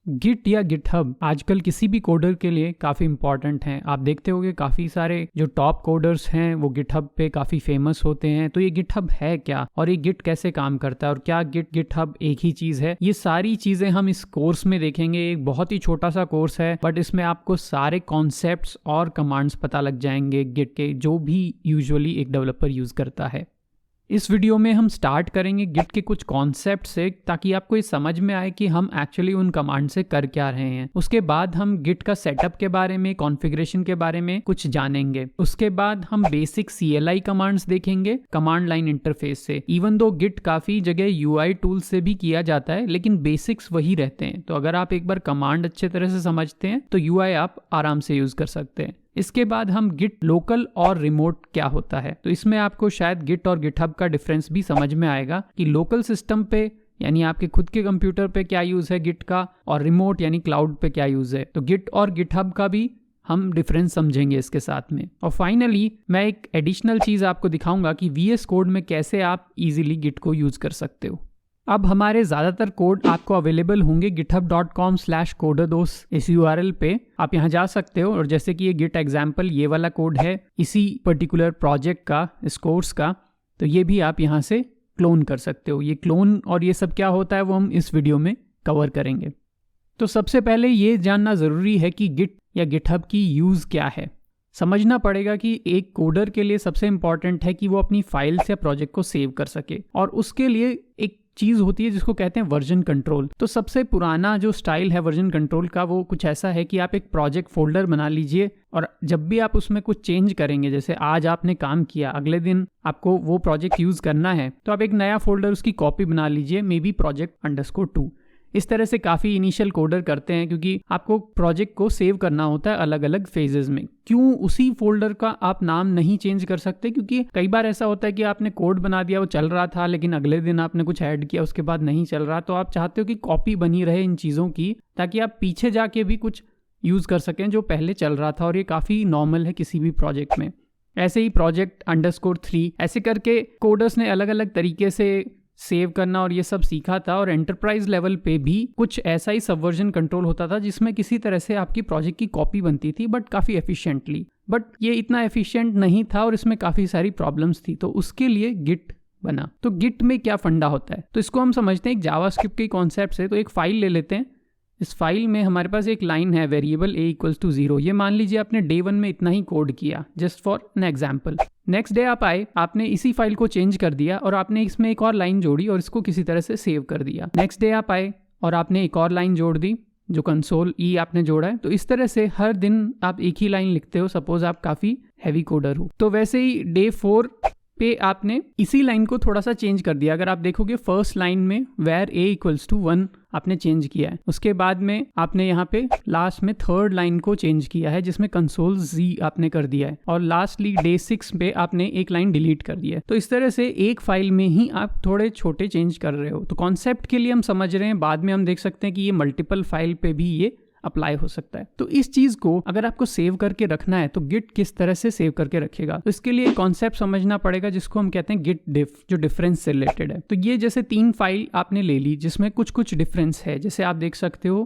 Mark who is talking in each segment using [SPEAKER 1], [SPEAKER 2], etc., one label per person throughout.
[SPEAKER 1] Git या GitHub आजकल किसी भी कोडर के लिए काफ़ी इंपॉर्टेंट हैं। आप देखते होंगे काफ़ी सारे जो टॉप कोडर्स हैं वो गिटहब पे काफ़ी फेमस होते हैं। तो ये गिटहब है क्या और ये गिट कैसे काम करता है और क्या गिट गिटहब एक ही चीज़ है, ये सारी चीज़ें हम इस कोर्स में देखेंगे। एक बहुत ही छोटा सा कोर्स है बट इसमें आपको सारे कॉन्सेप्ट्स और कमांड्स पता लग जाएंगे गिट के, जो भी यूजुअली एक डेवलपर यूज़ करता है। इस वीडियो में हम स्टार्ट करेंगे गिट के कुछ कॉन्सेप्ट से, ताकि आपको ये समझ में आए कि हम एक्चुअली उन कमांड से कर क्या रहे हैं। उसके बाद हम गिट का सेटअप के बारे में, कॉन्फ़िगरेशन के बारे में कुछ जानेंगे। उसके बाद हम बेसिक CLI कमांड्स देखेंगे कमांड लाइन इंटरफेस से। इवन दो गिट काफ़ी जगह UI टूल से भी किया जाता है, लेकिन बेसिक्स वही रहते हैं। तो अगर आप एक बार कमांड अच्छे तरह से समझते हैं तो UI आप आराम से यूज़ कर सकते हैं। इसके बाद हम गिट लोकल और रिमोट क्या होता है, तो इसमें आपको शायद गिट और गिटहब का डिफरेंस भी समझ में आएगा कि लोकल सिस्टम पे यानी आपके खुद के कंप्यूटर पे क्या यूज़ है गिट का, और रिमोट यानी क्लाउड पे क्या यूज़ है। तो गिट और गिटहब का भी हम डिफरेंस समझेंगे इसके साथ में। और फाइनली मैं एक एडिशनल चीज़ आपको दिखाऊंगा कि VS कोड में कैसे आप इजीली गिट को यूज़ कर सकते हो। अब हमारे ज़्यादातर कोड आपको अवेलेबल होंगे github.com/coderdos इस URL पे। आप यहाँ जा सकते हो और जैसे कि ये गिट एग्जाम्पल ये वाला कोड है इसी पर्टिकुलर प्रोजेक्ट का, इस कोर्स का, तो ये भी आप यहाँ से क्लोन कर सकते हो। ये क्लोन और ये सब क्या होता है वो हम इस वीडियो में कवर करेंगे। तो सबसे पहले ये जानना ज़रूरी है कि गिट या गिटहब की यूज़ क्या है। समझना पड़ेगा कि एक कोडर के लिए सबसे इंपॉर्टेंट है कि वो अपनी फाइल्स या प्रोजेक्ट को सेव कर सके, और उसके लिए एक चीज़ होती है जिसको कहते हैं वर्जन कंट्रोल। तो सबसे पुराना जो स्टाइल है वर्जन कंट्रोल का वो कुछ ऐसा है कि आप एक प्रोजेक्ट फोल्डर बना लीजिए, और जब भी आप उसमें कुछ चेंज करेंगे, जैसे आज आपने काम किया, अगले दिन आपको वो प्रोजेक्ट यूज़ करना है, तो आप एक नया फोल्डर उसकी कॉपी बना लीजिए, मे बी project_2। इस तरह से काफ़ी इनिशियल कोडर करते हैं, क्योंकि आपको प्रोजेक्ट को सेव करना होता है अलग अलग फेजेस में। क्यों उसी फोल्डर का आप नाम नहीं चेंज कर सकते? क्योंकि कई बार ऐसा होता है कि आपने कोड बना दिया, वो चल रहा था, लेकिन अगले दिन आपने कुछ ऐड किया, उसके बाद नहीं चल रहा। तो आप चाहते हो कि कॉपी बनी रहे इन चीज़ों की, ताकि आप पीछे जाके भी कुछ यूज़ कर सकें जो पहले चल रहा था। और ये काफ़ी नॉर्मल है किसी भी प्रोजेक्ट में। ऐसे ही project_3 ऐसे करके कोडर्स ने अलग अलग तरीके से सेव करना और ये सब सीखा था। और एंटरप्राइज लेवल पे भी कुछ ऐसा ही सबवर्जन कंट्रोल होता था, जिसमें किसी तरह से आपकी प्रोजेक्ट की कॉपी बनती थी, बट काफ़ी एफिशिएंटली। बट ये इतना एफिशिएंट नहीं था और इसमें काफ़ी सारी प्रॉब्लम्स थी, तो उसके लिए गिट बना। तो गिट में क्या फंडा होता है, तो इसको हम समझते हैं एक जावास्क्रिप्ट के कॉन्सेप्ट से। तो एक फाइल ले लेते हैं। इस फाइल में हमारे पास एक लाइन है वेरिएबल a=0। ये मान लीजिए आपने डे 1 में इतना ही कोड किया, just for an example. Next day आप आए, आपने इसी फाइल को चेंज कर दिया और आपने इसमें एक और लाइन जोड़ी और इसको किसी तरह से सेव कर दिया। नेक्स्ट डे आप आए और आपने एक और लाइन जोड़ दी, जो कंसोल आपने जोड़ा है। तो इस तरह से हर दिन आप एक ही लाइन लिखते हो, सपोज आप काफ़ी हैवी कोडर हो। तो वैसे ही डे 4 पे आपने इसी लाइन को थोड़ा सा चेंज कर दिया। अगर आप देखोगे फर्स्ट लाइन में where a=1 आपने चेंज किया है, उसके बाद में आपने यहाँ पे लास्ट में थर्ड लाइन को चेंज किया है, जिसमें कंसोल Z आपने कर दिया है, और लास्टली डे 6 पे आपने एक लाइन डिलीट कर दिया है। तो इस तरह से एक फाइल में ही आप थोड़े छोटे चेंज कर रहे हो। तो कॉन्सेप्ट के लिए हम समझ रहे हैं, बाद में हम देख सकते हैं कि ये मल्टीपल फाइल पे भी ये अप्लाई हो सकता है। तो इस चीज को अगर आपको सेव करके रखना है तो गिट किस तरह से सेव करके रखेगा, तो इसके लिए कॉन्सेप्ट समझना पड़ेगा जिसको हम कहते हैं गिट डिफ, जो डिफरेंस से रिलेटेड है। तो ये जैसे 3 फाइल आपने ले ली जिसमें कुछ कुछ डिफरेंस है। जैसे आप देख सकते हो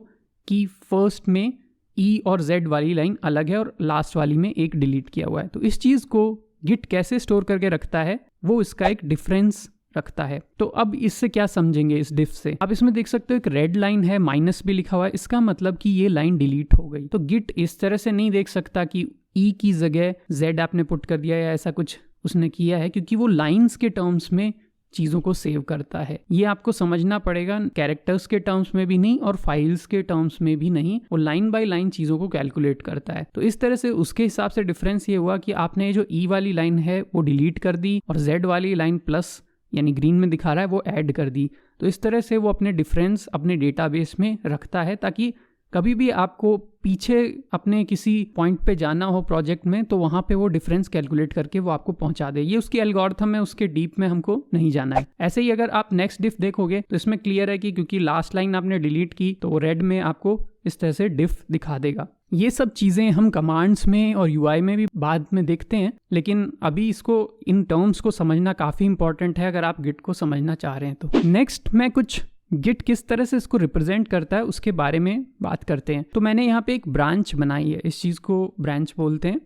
[SPEAKER 1] कि फर्स्ट में E और Z वाली लाइन अलग है और लास्ट वाली में एक डिलीट किया हुआ है। तो इस चीज को गिट कैसे स्टोर करके रखता है, वो इसका एक डिफरेंस रखता है। तो अब इससे क्या समझेंगे, इस डिफ से आप इसमें देख सकते हो एक रेड लाइन है, माइनस भी लिखा हुआ है, इसका मतलब कि ये लाइन डिलीट हो गई। तो गिट इस तरह से नहीं देख सकता कि E की जगह Z आपने पुट कर दिया या ऐसा कुछ उसने किया है, क्योंकि वो लाइंस के टर्म्स में चीज़ों को सेव करता है। ये आपको समझना पड़ेगा, कैरेक्टर्स के टर्म्स में भी नहीं और फाइल्स के टर्म्स में भी नहीं, वो लाइन बाय लाइन चीज़ों को कैलकुलेट करता है। तो इस तरह से उसके हिसाब से डिफरेंस ये हुआ कि आपने जो E वाली लाइन है वो डिलीट कर दी और Z वाली लाइन प्लस यानी ग्रीन में दिखा रहा है वो ऐड कर दी। तो इस तरह से वो अपने डिफरेंस अपने डेटाबेस में रखता है, ताकि कभी भी आपको पीछे अपने किसी पॉइंट पे जाना हो प्रोजेक्ट में, तो वहाँ पे वो डिफरेंस कैलकुलेट करके वो आपको पहुँचा दे। ये उसकी एल्गोरिथम है, उसके डीप में हमको नहीं जाना है। ऐसे ही अगर आप नेक्स्ट डिफ देखोगे तो इसमें क्लियर है कि क्योंकि लास्ट लाइन आपने डिलीट की तो रेड में आपको इस तरह से डिफ दिखा देगा। ये सब चीज़ें हम कमांड्स में और UI में भी बाद में देखते हैं, लेकिन अभी इसको इन टर्म्स को समझना काफ़ी इंपॉर्टेंट है अगर आप गिट को समझना चाह रहे हैं तो। नेक्स्ट मैं कुछ गिट किस तरह से इसको रिप्रेजेंट करता है उसके बारे में बात करते हैं। तो मैंने यहाँ पे एक ब्रांच बनाई है, इस चीज़ को ब्रांच बोलते हैं।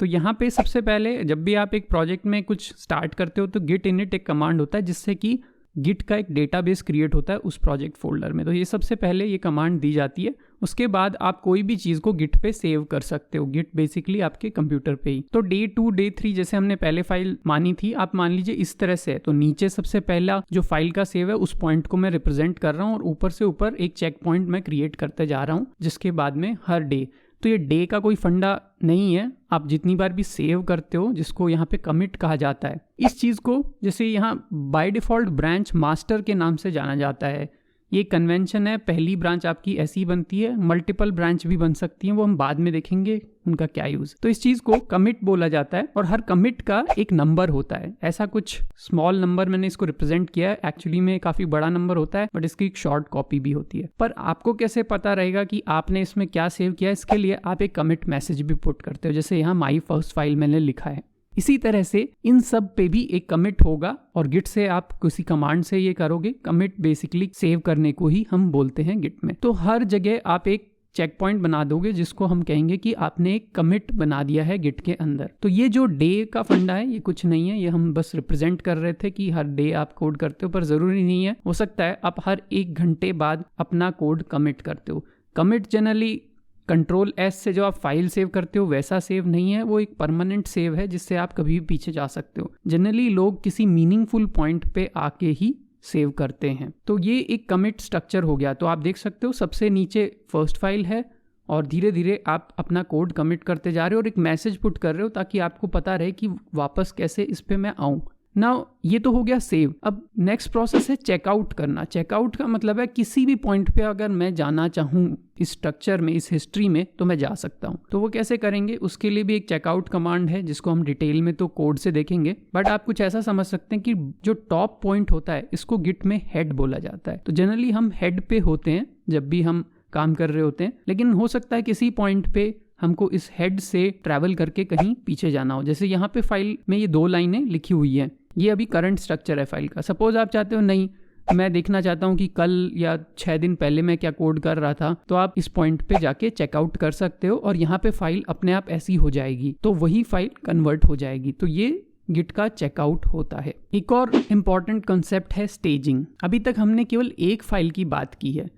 [SPEAKER 1] तो यहाँ पे सबसे पहले जब भी आप एक प्रोजेक्ट में कुछ स्टार्ट करते हो तो गिट इनिट एक कमांड होता है जिससे कि गिट का एक डेटाबेस क्रिएट होता है उस प्रोजेक्ट फोल्डर में। तो ये सबसे पहले ये कमांड दी जाती है। उसके बाद आप कोई भी चीज़ को गिट पे सेव कर सकते हो, गिट बेसिकली आपके कंप्यूटर पे ही। तो डे 2 डे 3 जैसे हमने पहले फाइल मानी थी, आप मान लीजिए इस तरह से है। तो नीचे सबसे पहला जो फाइल का सेव है उस पॉइंट को मैं रिप्रेजेंट कर रहा हूँ और ऊपर से ऊपर एक चेक पॉइंट मैं क्रिएट करते जा रहा हूँ जिसके बाद में हर डे। तो ये डे का कोई फंडा नहीं है, आप जितनी बार भी सेव करते हो, जिसको यहाँ पे कमिट कहा जाता है, इस चीज़ को जैसे यहाँ बाय डिफ़ॉल्ट ब्रांच मास्टर के नाम से जाना जाता है। ये कन्वेंशन है, पहली ब्रांच आपकी ऐसी बनती है, मल्टीपल ब्रांच भी बन सकती हैं, वो हम बाद में देखेंगे उनका क्या यूज़। तो इस चीज़ को कमिट बोला जाता है और हर कमिट का एक नंबर होता है, ऐसा कुछ स्मॉल नंबर मैंने इसको रिप्रेजेंट किया है। एक्चुअली में काफ़ी बड़ा नंबर होता है बट इसकी एक शॉर्ट कॉपी भी होती है। पर आपको कैसे पता रहेगा कि आपने इसमें क्या सेव किया, इसके लिए आप एक कमिट मैसेज भी पुट करते हो, जैसे यहाँ माई फर्स्ट फाइल मैंने लिखा है। इसी तरह से इन सब पे भी एक कमिट होगा और गिट से आप किसी कमांड से ये करोगे। कमिट बेसिकली सेव करने को ही हम बोलते हैं गिट में। तो हर जगह आप एक चेक पॉइंट बना दोगे जिसको हम कहेंगे कि आपने एक कमिट बना दिया है गिट के अंदर। तो ये जो डे का फंडा है ये कुछ नहीं है, ये हम बस रिप्रेजेंट कर रहे थे कि हर डे आप कोड करते हो, पर ज़रूरी नहीं है। हो सकता है आप हर 1 घंटे बाद अपना कोड कमिट करते हो। कमिट जनरली कंट्रोल एस से जो आप फाइल सेव करते हो वैसा सेव नहीं है, वो एक परमानेंट सेव है जिससे आप कभी भी पीछे जा सकते हो। जनरली लोग किसी मीनिंगफुल पॉइंट पे आके ही सेव करते हैं। तो ये एक कमिट स्ट्रक्चर हो गया। तो आप देख सकते हो सबसे नीचे फर्स्ट फाइल है और धीरे धीरे आप अपना कोड कमिट करते जा रहे हो और एक मैसेज पुट कर रहे हो ताकि आपको पता रहे कि वापस कैसे इस पे मैं आऊँ। नाउ ये तो हो गया सेव। अब नेक्स्ट प्रोसेस है चेकआउट करना। चेकआउट का मतलब है किसी भी पॉइंट पे अगर मैं जाना चाहूँ इस स्ट्रक्चर में, इस हिस्ट्री में, तो मैं जा सकता हूँ। तो वो कैसे करेंगे, उसके लिए भी एक चेकआउट कमांड है जिसको हम डिटेल में तो कोड से देखेंगे, बट आप कुछ ऐसा समझ सकते हैं कि जो टॉप पॉइंट होता है इसको गिट में हेड बोला जाता है। तो जनरली हम हेड पे होते हैं जब भी हम काम कर रहे होते हैं, लेकिन हो सकता है किसी पॉइंट पे हमको इस हेड से ट्रैवल करके कहीं पीछे जाना हो। जैसे यहाँ पे फाइल में ये 2 लाइनें लिखी हुई हैं, ये अभी करंट स्ट्रक्चर है फाइल का। सपोज आप चाहते हो नहीं, मैं देखना चाहता हूँ कि कल या 6 दिन पहले मैं क्या कोड कर रहा था, तो आप इस पॉइंट पे जाके चेकआउट कर सकते हो और यहाँ पे फाइल अपने आप ऐसी हो जाएगी, तो वही फाइल कन्वर्ट हो जाएगी। तो ये गिट का चेकआउट होता है। एक और इम्पॉर्टेंट कंसेप्ट है स्टेजिंग। अभी तक हमने केवल एक फाइल की बात की है,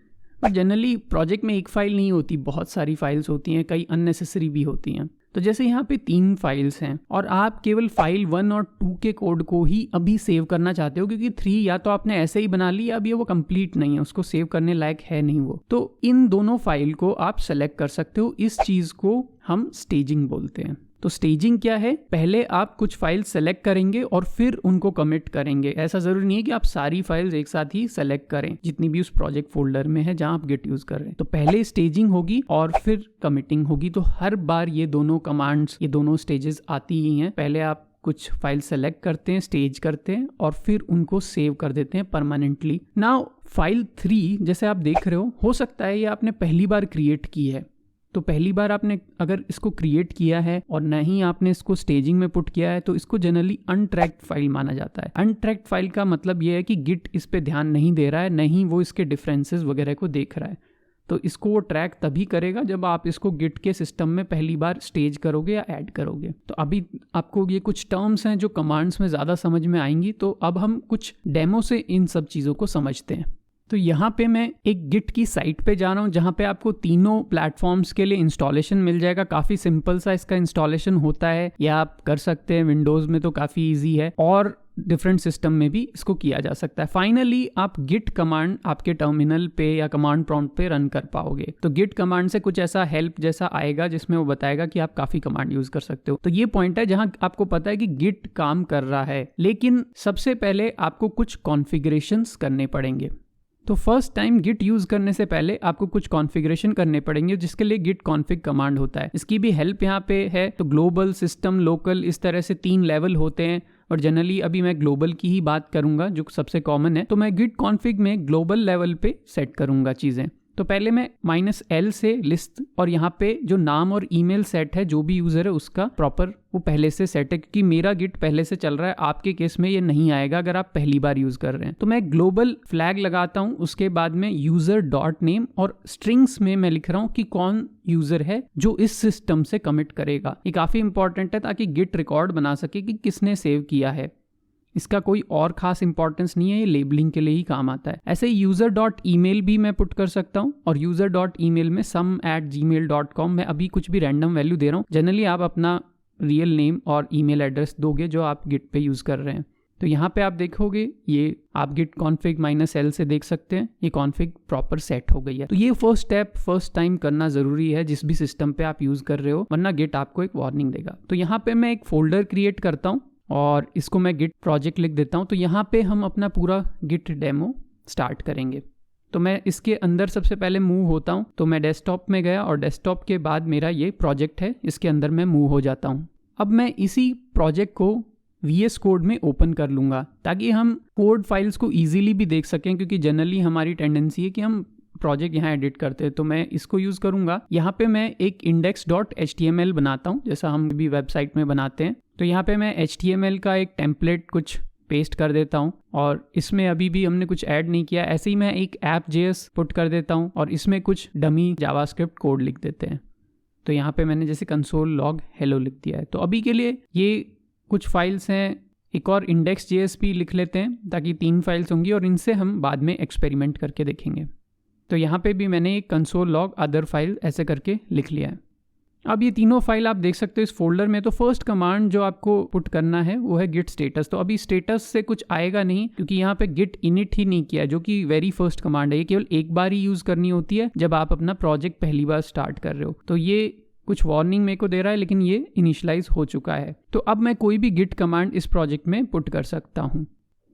[SPEAKER 1] पर जनरली प्रोजेक्ट में एक फाइल नहीं होती, बहुत सारी फाइल्स होती हैं, कई अननेसेसरी भी होती हैं। तो जैसे यहाँ पे 3 फाइल्स हैं और आप केवल फाइल 1 और 2 के कोड को ही अभी सेव करना चाहते हो, क्योंकि 3 या तो आपने ऐसे ही बना ली, अभी वो कंप्लीट नहीं है, उसको सेव करने लायक है नहीं वो। तो इन दोनों फाइल को आप सेलेक्ट कर सकते हो। इस चीज़ को हम स्टेजिंग बोलते हैं। तो स्टेजिंग क्या है, पहले आप कुछ फाइल सेलेक्ट करेंगे और फिर उनको कमिट करेंगे। ऐसा जरूरी नहीं है कि आप सारी फाइल्स एक साथ ही सेलेक्ट करें जितनी भी उस प्रोजेक्ट फोल्डर में है जहां आप गिट यूज कर रहे हैं। तो पहले स्टेजिंग होगी और फिर कमिटिंग होगी। तो हर बार ये दोनों कमांड्स, ये दोनों स्टेजेस आती ही हैं। पहले आप कुछ फाइल सेलेक्ट करते हैं, स्टेज करते हैं और फिर उनको सेव कर देते हैं परमानेंटली। नाउ फाइल 3 जैसे आप देख रहे हो सकता है ये आपने पहली बार क्रिएट की है। तो पहली बार आपने अगर इसको क्रिएट किया है और नहीं आपने इसको स्टेजिंग में पुट किया है, तो इसको जनरली अनट्रैक्ड फाइल माना जाता है। अनट्रैक्ड फाइल का मतलब ये है कि गिट इस पे ध्यान नहीं दे रहा है, नहीं वो इसके डिफरेंसेस वगैरह को देख रहा है। तो इसको वो ट्रैक तभी करेगा जब आप इसको गिट के सिस्टम में पहली बार स्टेज करोगे या ऐड करोगे। तो अभी आपको ये कुछ टर्म्स हैं जो कमांड्स में ज़्यादा समझ में आएंगी, तो अब हम कुछ डेमो से इन सब चीज़ों को समझते हैं। तो यहाँ पे मैं एक गिट की साइट पे जा रहा हूँ जहाँ पे आपको तीनों प्लेटफॉर्म्स के लिए इंस्टॉलेशन मिल जाएगा। काफ़ी सिंपल सा इसका इंस्टॉलेशन होता है, या आप कर सकते हैं विंडोज़ में तो काफ़ी इजी है, और डिफरेंट सिस्टम में भी इसको किया जा सकता है। फाइनली आप गिट कमांड आपके टर्मिनल पे या कमांड प्रॉम्प्ट पे रन कर पाओगे। तो गिट कमांड से कुछ ऐसा हेल्प जैसा आएगा जिसमें वो बताएगा कि आप काफ़ी कमांड यूज़ कर सकते हो। तो ये पॉइंट है जहाँ आपको पता है कि गिट काम कर रहा है, लेकिन सबसे पहले आपको कुछ कॉन्फ़िगरेशंस करने पड़ेंगे। तो फर्स्ट टाइम गिट यूज़ करने से पहले आपको कुछ कॉन्फ़िगरेशन करने पड़ेंगे, जिसके लिए गिट कॉन्फ़िग कमांड होता है। इसकी भी हेल्प यहाँ पे है। तो ग्लोबल, सिस्टम, लोकल, इस तरह से 3 लेवल होते हैं, और जनरली अभी मैं ग्लोबल की ही बात करूंगा जो सबसे कॉमन है। तो मैं गिट कॉन्फ़िग में ग्लोबल लेवल पे सेट करूंगा चीज़ें। तो पहले मैं -l से लिस्ट, और यहाँ पे जो नाम और ईमेल सेट है जो भी यूज़र है उसका प्रॉपर वो पहले से सेट है, क्योंकि मेरा गिट पहले से चल रहा है। आपके केस में ये नहीं आएगा अगर आप पहली बार यूज़ कर रहे हैं। तो मैं ग्लोबल फ्लैग लगाता हूँ, उसके बाद में यूज़र डॉट नेम और स्ट्रिंग्स में मैं लिख रहा हूँ कि कौन यूज़र है जो इस सिस्टम से कमिट करेगा। ये काफ़ी इंपॉर्टेंट है ताकि गिट रिकॉर्ड बना सके कि किसने सेव किया है। इसका कोई और खास इंपॉर्टेंस नहीं है, ये लेबलिंग के लिए ही काम आता है। ऐसे ही यूज़र डॉट ईमेल भी मैं पुट कर सकता हूँ, और यूज़र डॉट ईमेल में sum@gmail.com में अभी कुछ भी रैंडम वैल्यू दे रहा हूँ। जनरली आप अपना रियल नेम और ईमेल एड्रेस दोगे जो आप गिट पे यूज़ कर रहे हैं। तो यहाँ पे आप देखोगे ये आप git config -l से देख सकते हैं ये कॉन्फ़िग प्रॉपर सेट हो गई है। तो ये फर्स्ट स्टेप फर्स्ट टाइम करना ज़रूरी है जिस भी सिस्टम पे आप यूज़ कर रहे हो, वरना गिट आपको एक वार्निंग देगा। तो यहाँ पे मैं एक फोल्डर क्रिएट करता हूँ और इसको मैं गिट प्रोजेक्ट लिख देता हूँ। तो यहाँ पे हम अपना पूरा गिट डेमो स्टार्ट करेंगे। तो मैं इसके अंदर सबसे पहले मूव होता हूँ। तो मैं डेस्कटॉप में गया और डेस्कटॉप के बाद मेरा ये प्रोजेक्ट है, इसके अंदर मैं मूव हो जाता हूँ। अब मैं इसी प्रोजेक्ट को VS कोड में ओपन कर लूँगा ताकि हम कोड फाइल्स को ईजिली भी देख सकें, क्योंकि जनरली हमारी टेंडेंसी है कि हम प्रोजेक्ट यहाँ एडिट करते हैं। तो मैं इसको यूज़ करूँगा। यहाँ पे मैं एक index.html बनाता हूँ जैसा हम भी वेबसाइट में बनाते हैं। तो यहाँ पे मैं HTML का एक टेम्पलेट कुछ पेस्ट कर देता हूँ और इसमें अभी भी हमने कुछ ऐड नहीं किया। ऐसे ही मैं एक app.js पुट कर देता हूँ और इसमें कुछ डमी जावास्क्रिप्ट कोड लिख देते हैं। तो यहाँ पे मैंने जैसे कंसोल लॉग हेलो लिख दिया है। तो अभी के लिए ये कुछ फाइल्स हैं। एक और index.js भी लिख लेते हैं ताकि 3 फाइल्स होंगी और इनसे हम बाद में एक्सपेरिमेंट करके देखेंगे। तो यहाँ पे भी मैंने एक कंसोल लॉग अदर फाइल ऐसे करके लिख लिया है। अब ये तीनों फाइल आप देख सकते हो इस फोल्डर में। तो फर्स्ट कमांड जो आपको पुट करना है वो है गिट स्टेटस। तो अभी स्टेटस से कुछ आएगा नहीं क्योंकि यहाँ पे गिट इनिट ही नहीं किया, जो कि वेरी फर्स्ट कमांड है। ये केवल एक बार ही यूज़ करनी होती है जब आप अपना प्रोजेक्ट पहली बार स्टार्ट कर रहे हो। तो ये कुछ वार्निंग मेरे को दे रहा है, लेकिन ये इनिशियलाइज हो चुका है। तो अब मैं कोई भी गिट कमांड इस प्रोजेक्ट में पुट कर सकता हूँ।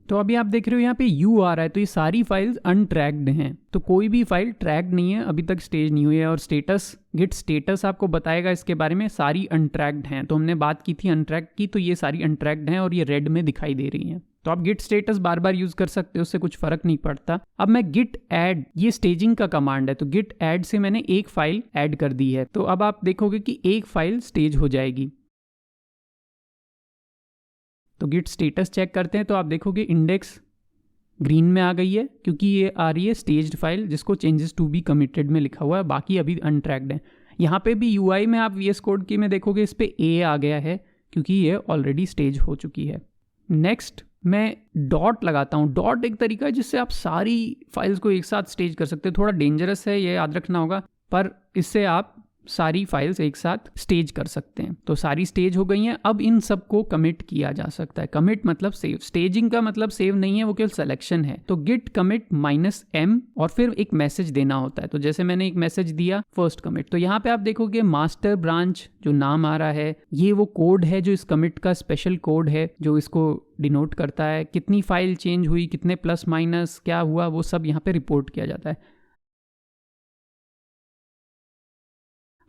[SPEAKER 1] तो अभी आप देख रहे हो यहाँ पे यू आ रहा है, तो ये सारी फाइल्स अनट्रैक्ड हैं। तो कोई भी फाइल ट्रैक्ड नहीं है, अभी तक स्टेज नहीं हुई है। और स्टेटस गिट स्टेटस आपको बताएगा इसके बारे में, सारी अनट्रैक्ड हैं। तो हमने बात की थी अनट्रैक्ड की, तो ये सारी अनट्रैक्ड हैं और ये रेड में दिखाई दे रही हैं। तो आप गिट स्टेटस बार बार यूज कर सकते हो, उससे कुछ फर्क नहीं पड़ता। अब मैं गिट ऐड, ये स्टेजिंग का कमांड है, तो गिट ऐड से मैंने एक फाइल ऐड कर दी है। तो अब आप देखोगे कि एक फाइल स्टेज हो जाएगी। तो गिट स्टेटस चेक करते हैं तो आप देखोगे इंडेक्स ग्रीन में आ गई है क्योंकि ये आ रही है स्टेज्ड फाइल जिसको चेंजेस टू बी कमिटेड में लिखा हुआ है, बाकी अभी अनट्रैक्ड है। यहाँ पे भी UI में आप VS कोड की में देखोगे इस पे A आ गया है क्योंकि ये ऑलरेडी स्टेज हो चुकी है। नेक्स्ट मैं डॉट लगाता हूँ। डॉट एक तरीका है जिससे आप सारी फाइल्स को एक साथ स्टेज कर सकते हो। थोड़ा डेंजरस है, ये याद रखना होगा, पर इससे आप सारी फाइल्स एक साथ स्टेज कर सकते हैं। तो सारी स्टेज हो गई हैं। अब इन सबको कमिट किया जा सकता है। कमिट मतलब सेव, स्टेजिंग का मतलब सेव नहीं है, वो केवल सिलेक्शन है। तो गिट कमिट -m और फिर एक मैसेज देना होता है। तो जैसे मैंने एक मैसेज दिया फर्स्ट कमिट, तो यहाँ पे आप देखोगे मास्टर ब्रांच जो नाम आ रहा है, ये वो कोड है जो इस कमिट का स्पेशल कोड है जो इसको डिनोट करता है। कितनी फाइल चेंज हुई, कितने प्लस माइनस क्या हुआ, वो सब यहाँ पे रिपोर्ट किया जाता है।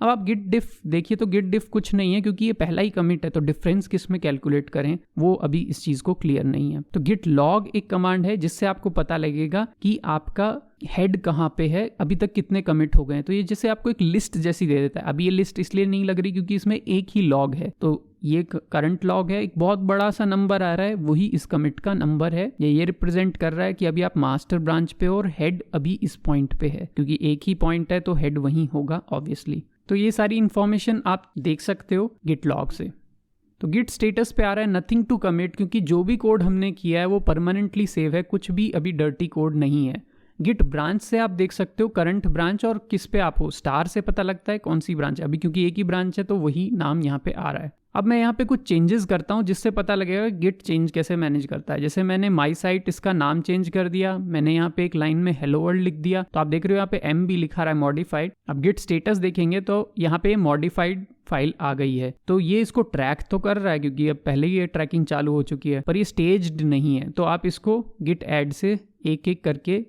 [SPEAKER 1] अब आप गिट डिफ देखिए तो गिट डिफ कुछ नहीं है क्योंकि ये पहला ही कमिट है। तो डिफरेंस किस में कैलकुलेट करें वो अभी इस चीज़ को क्लियर नहीं है। तो गिट लॉग एक कमांड है जिससे आपको पता लगेगा कि आपका हेड कहाँ पे है, अभी तक कितने कमिट हो गए हैं। तो ये जैसे आपको एक लिस्ट जैसी दे देता है। अभी ये लिस्ट इसलिए नहीं लग रही क्योंकि इसमें एक ही लॉग है। तो ये करंट लॉग है, एक बहुत बड़ा सा नंबर आ रहा है, वही इस कमिट का नंबर है। ये रिप्रेजेंट कर रहा है कि अभी आप मास्टर ब्रांच पे हो और हेड अभी इस पॉइंट पे है, क्योंकि एक ही पॉइंट है तो हेड वहीं होगा ऑब्वियसली। तो ये सारी इंफॉर्मेशन आप देख सकते हो गिट लॉग से। तो गिट स्टेटस पे आ रहा है नथिंग टू कमिट, क्योंकि जो भी कोड हमने किया है वो परमानेंटली सेव है, कुछ भी अभी डर्टी कोड नहीं है। गिट ब्रांच से आप देख सकते हो करंट ब्रांच और किस पे आप हो, स्टार से पता लगता है कौन सी ब्रांच है। अभी क्योंकि एक ही ब्रांच है तो वही नाम यहाँ पे आ रहा है। अब मैं यहाँ पे कुछ चेंजेस करता हूँ जिससे पता लगेगा गिट चेंज कैसे मैनेज करता है। जैसे मैंने माई साइट इसका नाम चेंज कर दिया, मैंने यहाँ पे एक लाइन में हेलो वर्ल्ड लिख दिया। तो आप देख रहे हो यहाँ पे M भी लिखा रहा है मॉडिफाइड। अब गिट स्टेटस देखेंगे तो यहाँ पे मॉडिफाइड फाइल आ गई है। तो ये इसको ट्रैक तो कर रहा है क्योंकि अब पहले ही ये ट्रैकिंग चालू हो चुकी है, पर ये स्टेज्ड नहीं है। तो आप इसको गिट ऐड से एक एक करके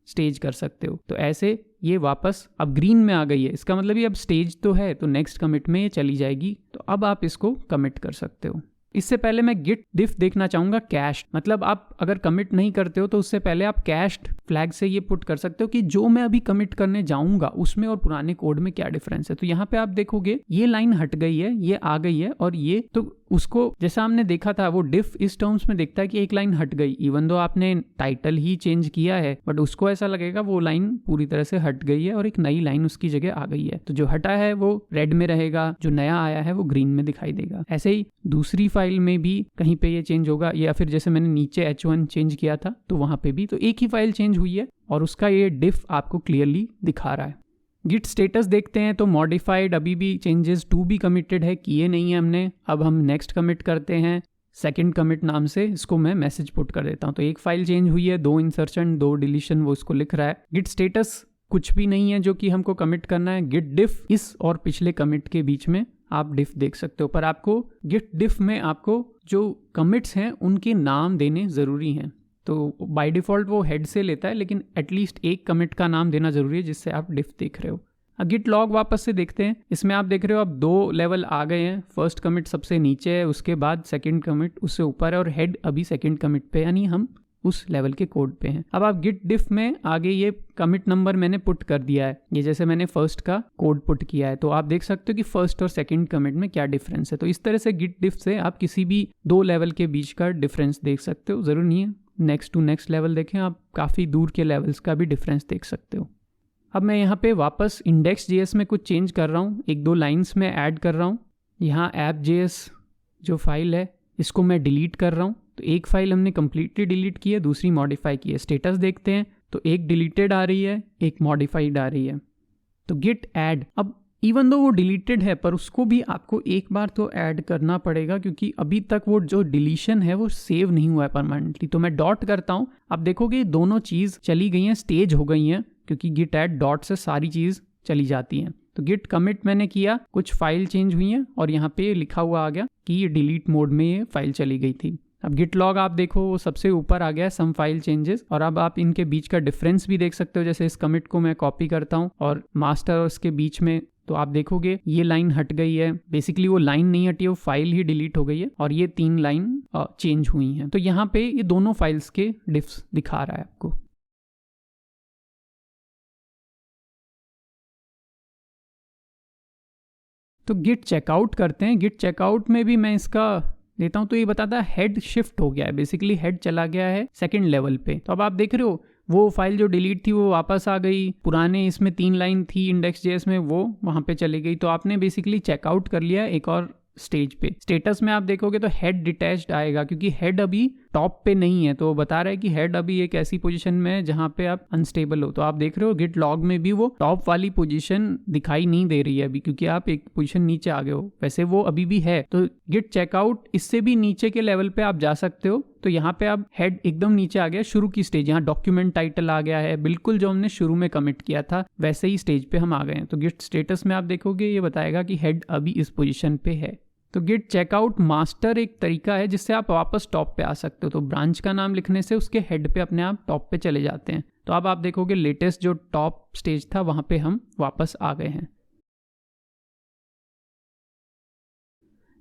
[SPEAKER 1] स्टेज कर सकते हो। तो ऐसे ये वापस अब ग्रीन में आ गई है, इसका मतलब ये अब स्टेज तो है, तो नेक्स्ट कमिट में ये चली जाएगी। तो अब आप इसको कमिट कर सकते हो। इससे पहले मैं गिट डिफ देखना चाहूंगा कैश्ड, मतलब आप अगर कमिट नहीं करते हो तो उससे पहले आप कैश्ड फ्लैग से ये पुट कर सकते हो कि जो मैं अभी कमिट करने जाऊंगा उसमें और पुराने कोड में क्या डिफरेंस है। तो यहाँ पे आप देखोगे ये लाइन हट गई है, ये आ गई है, और ये तो उसको जैसा हमने देखा था वो डिफ इस टर्म्स में देखता है कि एक लाइन हट गई, इवन दो आपने टाइटल ही चेंज किया है, बट उसको ऐसा लगेगा वो लाइन पूरी तरह से हट गई है और एक नई लाइन उसकी जगह आ गई है। तो जो हटा है वो रेड में रहेगा, जो नया आया है वो ग्रीन में दिखाई देगा। ऐसे ही दूसरी फाइल में भी कहीं पे ये चेंज होगा, या फिर जैसे मैंने नीचे H1 चेंज किया था तो वहां पे भी, तो एक ही फाइल चेंज हुई है और उसका ये डिफ आपको क्लियरली दिखा रहा है। गिट स्टेटस देखते हैं तो मॉडिफाइड अभी भी चेंजेस टू बी कमिटेड है, किए नहीं है हमने। अब हम नेक्स्ट कमिट करते हैं, सेकंड कमिट नाम से इसको मैं मैसेज पुट कर देता हूं। तो एक फाइल चेंज हुई है, 2 इंसर्शन 2 डिलीशन वो इसको लिख रहा है। गिट स्टेटस कुछ भी नहीं है जो कि हमको कमिट करना है। गिट डिफ इस और पिछले कमिट के बीच में आप डिफ देख सकते हो, पर आपको गिट डिफ में आपको जो कमिट्स हैं उनके नाम देने ज़रूरी हैं। तो बाय डिफ़ॉल्ट वो हेड से लेता है, लेकिन एटलीस्ट एक कमिट का नाम देना ज़रूरी है जिससे आप डिफ देख रहे हो। गिट लॉग वापस से देखते हैं, इसमें आप देख रहे हो अब 2 लेवल आ गए हैं। फर्स्ट कमिट सबसे नीचे है, उसके बाद सेकंड कमिट उससे ऊपर है, और हेड अभी सेकंड कमिट पे, यानी हम उस लेवल के कोड पे हैं। अब आप गिट डिफ में आगे ये कमिट नंबर मैंने पुट कर दिया है, ये जैसे मैंने फर्स्ट का कोड पुट किया है, तो आप देख सकते हो कि फर्स्ट और सेकंड कमिट में क्या डिफरेंस है। तो इस तरह से गिट डिफ से आप किसी भी 2 लेवल के बीच का डिफरेंस देख सकते हो। ज़रूर नहीं है नेक्स्ट टू नेक्स्ट लेवल देखें, आप काफ़ी दूर के लेवल्स का भी डिफरेंस देख सकते हो। अब मैं यहाँ पे वापस index.js में कुछ चेंज कर रहा हूँ, 1-2 लाइन्स में ऐड कर रहा हूँ। यहाँ app.js जो फाइल है इसको मैं डिलीट कर रहा हूँ। तो एक फाइल हमने कम्प्लीटली डिलीट की है, दूसरी मॉडिफाई की है। स्टेटस देखते हैं तो एक डिलीटेड आ रही है, एक मॉडिफाइड आ रही है। तो गिट ऐड, अब इवन दो वो डिलीटेड है पर उसको भी आपको एक बार तो ऐड करना पड़ेगा, क्योंकि अभी तक वो जो डिलीशन है वो सेव नहीं हुआ है परमानेंटली। तो मैं डॉट करता हूँ, आप देखोगे दोनों चीज़ चली गई हैं, स्टेज हो गई हैं, क्योंकि गिट ऐड डॉट से सारी चीज़ चली जाती हैं। तो गिट कमिट मैंने किया, कुछ फाइल चेंज हुई हैं और यहाँ पे लिखा हुआ आ गया कि ये डिलीट मोड में ये फाइल चली गई थी। अब गिट लॉग आप देखो वो सबसे ऊपर आ गया है, सम फाइल चेंजेस, और अब आप इनके बीच का डिफरेंस भी देख सकते हो। जैसे इस कमिट को मैं कॉपी करता हूँ और मास्टर और इसके बीच में, तो आप देखोगे ये लाइन हट गई है। बेसिकली वो लाइन नहीं हटी है, वो फाइल ही डिलीट हो गई है, और ये 3 लाइन चेंज हुई हैं। तो यहाँ पे ये दोनों फाइल्स के डिफ्स दिखा रहा है आपको। तो गिट चेकआउट करते हैं। गिट चेकआउट में भी मैं इसका देता हूं, तो ये बताता है हेड शिफ्ट हो गया है, बेसिकली हेड चला गया है सेकंड लेवल पे। तो अब आप देख रहे हो वो फाइल जो डिलीट थी वो वापस आ गई, पुराने इसमें 3 लाइन थी index.js में वो वहां पे चली गई। तो आपने बेसिकली चेकआउट कर लिया एक और स्टेज पे। स्टेटस में आप देखोगे तो हेड डिटैच्ड आएगा, क्योंकि हेड अभी टॉप पे नहीं है, तो वो बता रहा है कि हेड अभी एक ऐसी पोजीशन में है जहां पे आप अनस्टेबल हो। तो आप देख रहे हो गिट लॉग में भी वो टॉप वाली पोजीशन दिखाई नहीं दे रही है अभी, क्योंकि आप एक पोजीशन नीचे आ गए हो। वैसे वो अभी भी है। तो गिट चेकआउट इससे भी नीचे के लेवल पे आप जा सकते हो। तो यहाँ पे आप हेड एकदम नीचे आ गया, शुरू की स्टेज, यहाँ डॉक्यूमेंट टाइटल आ गया है, बिल्कुल जो हमने शुरू में कमिट किया था वैसे ही स्टेज पे हम आ गए हैं। तो गिट स्टेटस में आप देखोगे ये बताएगा कि हेड अभी इस पोजीशन पे है। तो गिट चेकआउट मास्टर एक तरीका है जिससे आप वापस टॉप पे आ सकते हो। तो ब्रांच का नाम लिखने से उसके हेड पे अपने आप टॉप पे चले जाते हैं। तो अब आप देखोगे लेटेस्ट जो टॉप स्टेज था वहां पे हम वापस आ गए हैं।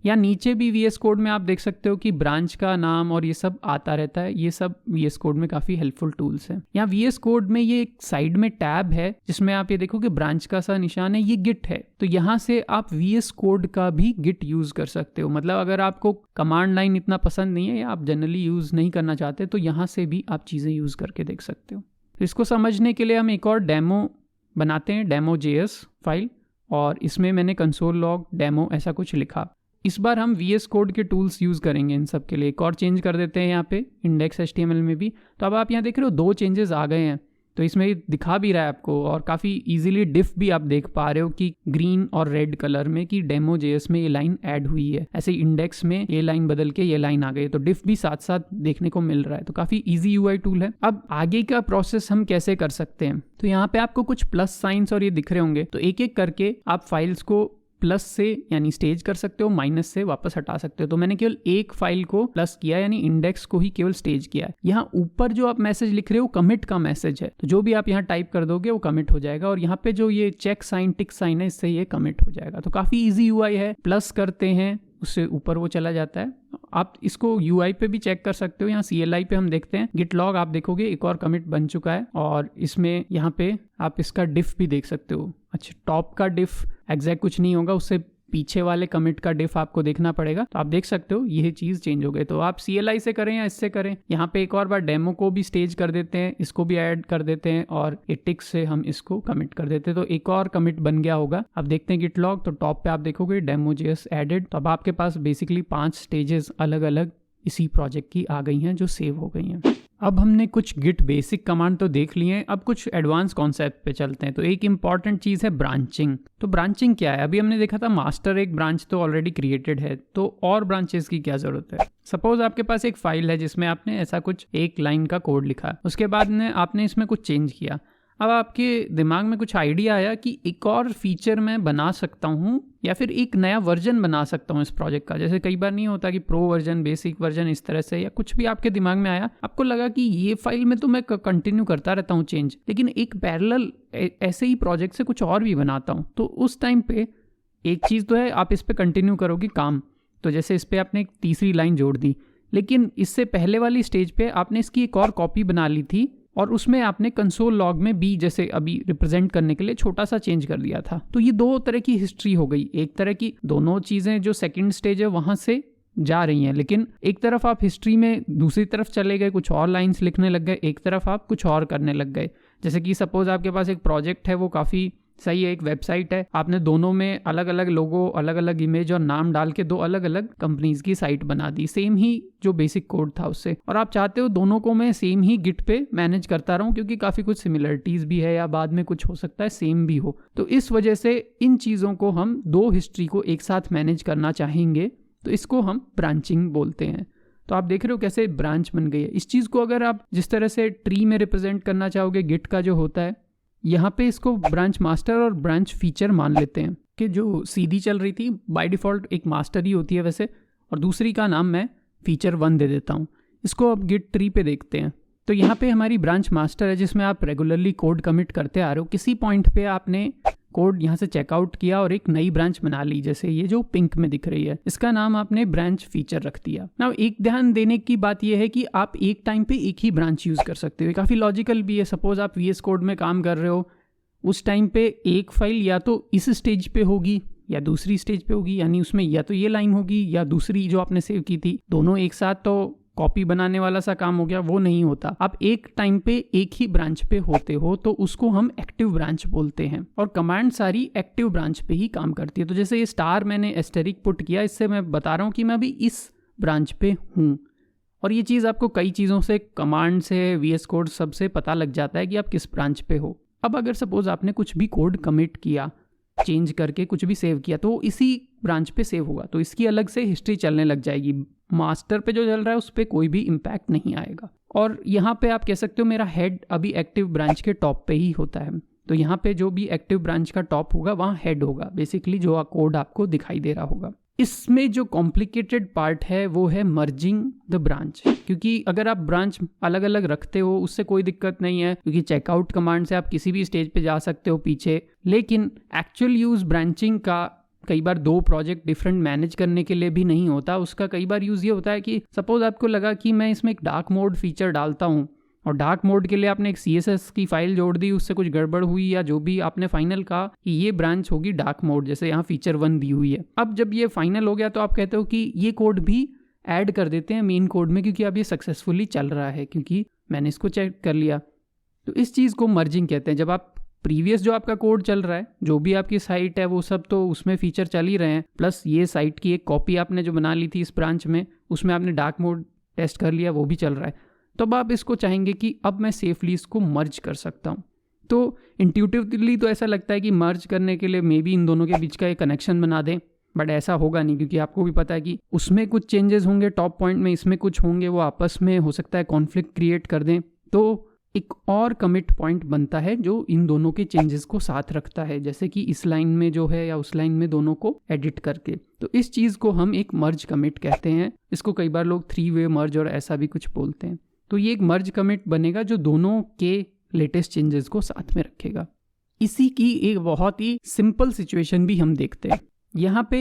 [SPEAKER 1] या नीचे भी VS कोड में आप देख सकते हो कि ब्रांच का नाम और ये सब आता रहता है। ये सब VS कोड में काफ़ी हेल्पफुल टूल्स हैं। यहाँ VS कोड में ये एक साइड में टैब है जिसमें आप ये देखोगे ब्रांच का सा निशान है, ये गिट है। तो यहाँ से आप VS कोड का भी गिट यूज़ कर सकते हो। मतलब अगर आपको कमांड लाइन इतना पसंद नहीं है या आप जनरली यूज़ नहीं करना चाहते तो यहाँ से भी आप चीज़ें यूज़ करके देख सकते हो। इसको समझने के लिए हम एक और डेमो बनाते हैं, डेमो.js फाइल, और इसमें मैंने कंसोल लॉग डेमो ऐसा कुछ लिखा। इस बार हम VS कोड के टूल्स यूज़ करेंगे इन सब के लिए। एक और चेंज कर देते हैं यहाँ पे index.html में भी। तो अब आप यहाँ देख रहे हो 2 चेंजेस आ गए हैं। तो इसमें दिखा भी रहा है आपको, और काफ़ी इजीली डिफ भी आप देख पा रहे हो कि ग्रीन और रेड कलर में कि डेमो.js में ये लाइन ऐड हुई है। ऐसे इंडेक्स में ये लाइन बदल के ये लाइन आ गई, तो डिफ भी साथ साथ देखने को मिल रहा है। तो काफ़ी ईजी UI टूल है। अब आगे का प्रोसेस हम कैसे कर सकते हैं, तो यहाँ पे आपको कुछ प्लस साइंस और ये दिख रहे होंगे। तो एक एक करके आप फाइल्स को प्लस से यानी स्टेज कर सकते हो, माइनस से वापस हटा सकते हो। तो मैंने केवल एक फाइल को प्लस किया, यानी इंडेक्स को ही केवल स्टेज किया है। यहाँ ऊपर जो आप मैसेज लिख रहे हो कमिट का मैसेज है, तो जो भी आप यहाँ टाइप कर दोगे वो कमिट हो जाएगा। और यहाँ पे जो ये चेक साइन टिक साइन है इससे ये कमिट हो जाएगा। तो काफी इजी UI है। प्लस करते हैं, उससे ऊपर वो चला जाता है। आप इसको UI पे भी चेक कर सकते हो। यहाँ CLI पे हम देखते हैं गिट लॉग, आप देखोगे एक और कमिट बन चुका है और इसमें यहाँ पे आप इसका डिफ भी देख सकते हो। अच्छा, टॉप का डिफ एग्जैक्ट कुछ नहीं होगा, उससे पीछे वाले कमिट का डिफ आपको देखना पड़ेगा। तो आप देख सकते हो ये चीज़ चेंज हो गई। तो आप CLI से करें या इससे करें। यहाँ पे एक और बार डेमो को भी स्टेज कर देते हैं, इसको भी ऐड कर देते हैं और टिक से हम इसको कमिट कर देते हैं। तो एक और कमिट बन गया होगा। अब देखते हैं गिट लॉग, तो टॉप पे आप देखोगे Demo.js एडेड। तो अब आपके पास बेसिकली 5 स्टेजेस अलग अलग इसी प्रोजेक्ट की आ गई हैं जो सेव हो गई हैं। अब हमने कुछ गिट बेसिक कमांड तो देख लिए हैं, अब कुछ एडवांस कॉन्सेप्ट पे चलते हैं। तो एक इंपॉर्टेंट चीज़ है ब्रांचिंग। तो ब्रांचिंग क्या है? अभी हमने देखा था मास्टर एक ब्रांच तो ऑलरेडी क्रिएटेड है, तो और ब्रांचेस की क्या ज़रूरत है? सपोज आपके पास एक फाइल है जिसमें आपने ऐसा कुछ एक लाइन का कोड लिखा, उसके बाद में आपने इसमें कुछ चेंज किया। अब आपके दिमाग में कुछ आइडिया आया कि एक और फीचर मैं बना सकता हूँ या फिर एक नया वर्जन बना सकता हूँ इस प्रोजेक्ट का। जैसे कई बार नहीं होता कि प्रो वर्जन, बेसिक वर्जन, इस तरह से, या कुछ भी आपके दिमाग में आया, आपको लगा कि ये फाइल में तो मैं कंटिन्यू करता रहता हूँ चेंज, लेकिन एक पैरेलल ऐसे ही प्रोजेक्ट से कुछ और भी बनाता हूँ। तो उस टाइम पे एक चीज़ तो है आप इस पर कंटिन्यू करोगे काम, तो जैसे इस पर आपने एक तीसरी लाइन जोड़ दी, लेकिन इससे पहले वाली स्टेज पे आपने इसकी एक और कॉपी बना ली थी और उसमें आपने कंसोल लॉग में बी जैसे अभी रिप्रेजेंट करने के लिए छोटा सा चेंज कर दिया था। तो ये दो तरह की हिस्ट्री हो गई। एक तरह की दोनों चीज़ें जो सेकंड स्टेज है वहाँ से जा रही हैं, लेकिन एक तरफ आप हिस्ट्री में दूसरी तरफ चले गए, कुछ और लाइंस लिखने लग गए, एक तरफ आप कुछ और करने लग गए। जैसे कि सपोज आपके पास एक प्रोजेक्ट है, वो काफ़ी सही है, एक वेबसाइट है, आपने दोनों में अलग अलग लोगो, अलग अलग इमेज और नाम डाल के दो अलग अलग कंपनीज की साइट बना दी, सेम ही जो बेसिक कोड था उससे, और आप चाहते हो दोनों को मैं सेम ही गिट पे मैनेज करता रहूं क्योंकि काफ़ी कुछ सिमिलरिटीज़ भी है या बाद में कुछ हो सकता है सेम भी हो। तो इस वजह से इन चीज़ों को हम दो हिस्ट्री को एक साथ मैनेज करना चाहेंगे, तो इसको हम ब्रांचिंग बोलते हैं। तो आप देख रहे हो कैसे ब्रांच बन गई है। इस चीज़ को अगर आप जिस तरह से ट्री में रिप्रेजेंट करना चाहोगे गिट का जो होता है, यहाँ पे इसको ब्रांच मास्टर और ब्रांच फीचर मान लेते हैं कि जो सीधी चल रही थी बाय डिफ़ॉल्ट एक मास्टर ही होती है वैसे, और दूसरी का नाम मैं फीचर 1 दे देता हूँ। इसको अब गिट ट्री पे देखते हैं। तो यहाँ पे हमारी ब्रांच मास्टर है जिसमें आप रेगुलरली कोड कमिट करते आ रहे हो। किसी पॉइंट पे आपने कोड यहाँ से चेकआउट किया और एक नई ब्रांच बना ली, जैसे ये जो पिंक में दिख रही है, इसका नाम आपने ब्रांच फीचर रख दिया। नाउ एक ध्यान देने की बात यह है कि आप एक टाइम पे एक ही ब्रांच यूज़ कर सकते हो। काफ़ी लॉजिकल भी है। सपोज आप VS कोड में काम कर रहे हो, उस टाइम पे एक फाइल या तो इस स्टेज पे होगी या दूसरी स्टेज पे होगी, यानी उसमें या तो ये लाइन होगी या दूसरी जो आपने सेव की थी, दोनों एक साथ तो कॉपी बनाने वाला सा काम हो गया, वो नहीं होता। आप एक टाइम पे एक ही ब्रांच पे होते हो तो उसको हम एक्टिव ब्रांच बोलते हैं, और कमांड सारी एक्टिव ब्रांच पे ही काम करती है। तो जैसे ये स्टार मैंने एस्टेरिक पुट किया, इससे मैं बता रहा हूँ कि मैं अभी इस ब्रांच पे हूँ, और ये चीज़ आपको कई चीज़ों से, कमांड से, VS कोड सबसे पता लग जाता है कि आप किस ब्रांच पे हो। अब अगर सपोज आपने कुछ भी कोड कमिट किया, चेंज करके कुछ भी सेव किया, तो इसी ब्रांच पे सेव होगा, तो इसकी अलग से हिस्ट्री चलने लग जाएगी। मास्टर पे जो चल रहा है उस पर कोई भी इम्पैक्ट नहीं आएगा। और यहाँ पे आप कह सकते हो मेरा हेड अभी एक्टिव ब्रांच के टॉप पे ही होता है, तो यहाँ पे जो भी एक्टिव ब्रांच का टॉप होगा वहाँ हेड होगा, बेसिकली जो कोड आपको दिखाई दे रहा होगा। इसमें जो कॉम्प्लिकेटेड पार्ट है वो है मर्जिंग द ब्रांच, क्योंकि अगर आप ब्रांच अलग अलग रखते हो उससे कोई दिक्कत नहीं है, क्योंकि चेकआउट कमांड से आप किसी भी स्टेज पे जा सकते हो पीछे। लेकिन एक्चुअल यूज़ ब्रांचिंग का कई बार दो प्रोजेक्ट डिफरेंट मैनेज करने के लिए भी नहीं होता। उसका कई बार यूज़ ये होता है कि सपोज आपको लगा कि मैं इसमें एक डार्क मोड फीचर डालता हूँ, और डार्क मोड के लिए आपने एक CSS की फाइल जोड़ दी, उससे कुछ गड़बड़ हुई या जो भी आपने फाइनल कहा कि ये ब्रांच होगी डार्क मोड, जैसे यहाँ फीचर 1 दी हुई है। अब जब ये फाइनल हो गया तो आप कहते हो कि ये कोड भी ऐड कर देते हैं मेन कोड में, क्योंकि अब ये सक्सेसफुली चल रहा है, क्योंकि मैंने इसको चेक कर लिया। तो इस चीज़ को मर्जिंग कहते हैं। जब आप प्रीवियस जो आपका कोड चल रहा है, जो भी आपकी साइट है वो सब तो उसमें फीचर चल ही रहे हैं, प्लस ये साइट की एक कॉपी आपने जो बना ली थी इस ब्रांच में, उसमें आपने डार्क मोड टेस्ट कर लिया, वो भी चल रहा है। तो अब आप इसको चाहेंगे कि अब मैं सेफली इसको मर्ज कर सकता हूँ। तो इंट्यूटिवली तो ऐसा लगता है कि मर्ज करने के लिए मे बी इन दोनों के बीच का एक कनेक्शन बना दें, बट ऐसा होगा नहीं, क्योंकि आपको भी पता है कि उसमें कुछ चेंजेस होंगे टॉप पॉइंट में, इसमें कुछ होंगे, वो आपस में हो सकता है कॉन्फ्लिक्ट क्रिएट कर दें। तो एक और कमिट पॉइंट बनता है जो इन दोनों के चेंजेस को साथ रखता है, जैसे कि इस लाइन में जो है या उस लाइन में, दोनों को एडिट करके। तो इस चीज़ को हम एक मर्ज कमिट कहते हैं। इसको कई बार लोग 3-वे मर्ज और ऐसा भी कुछ बोलते हैं। तो ये एक मर्ज कमिट बनेगा जो दोनों के लेटेस्ट चेंजेस को साथ में रखेगा। इसी की एक बहुत ही सिंपल सिचुएशन भी हम देखते हैं। यहाँ पे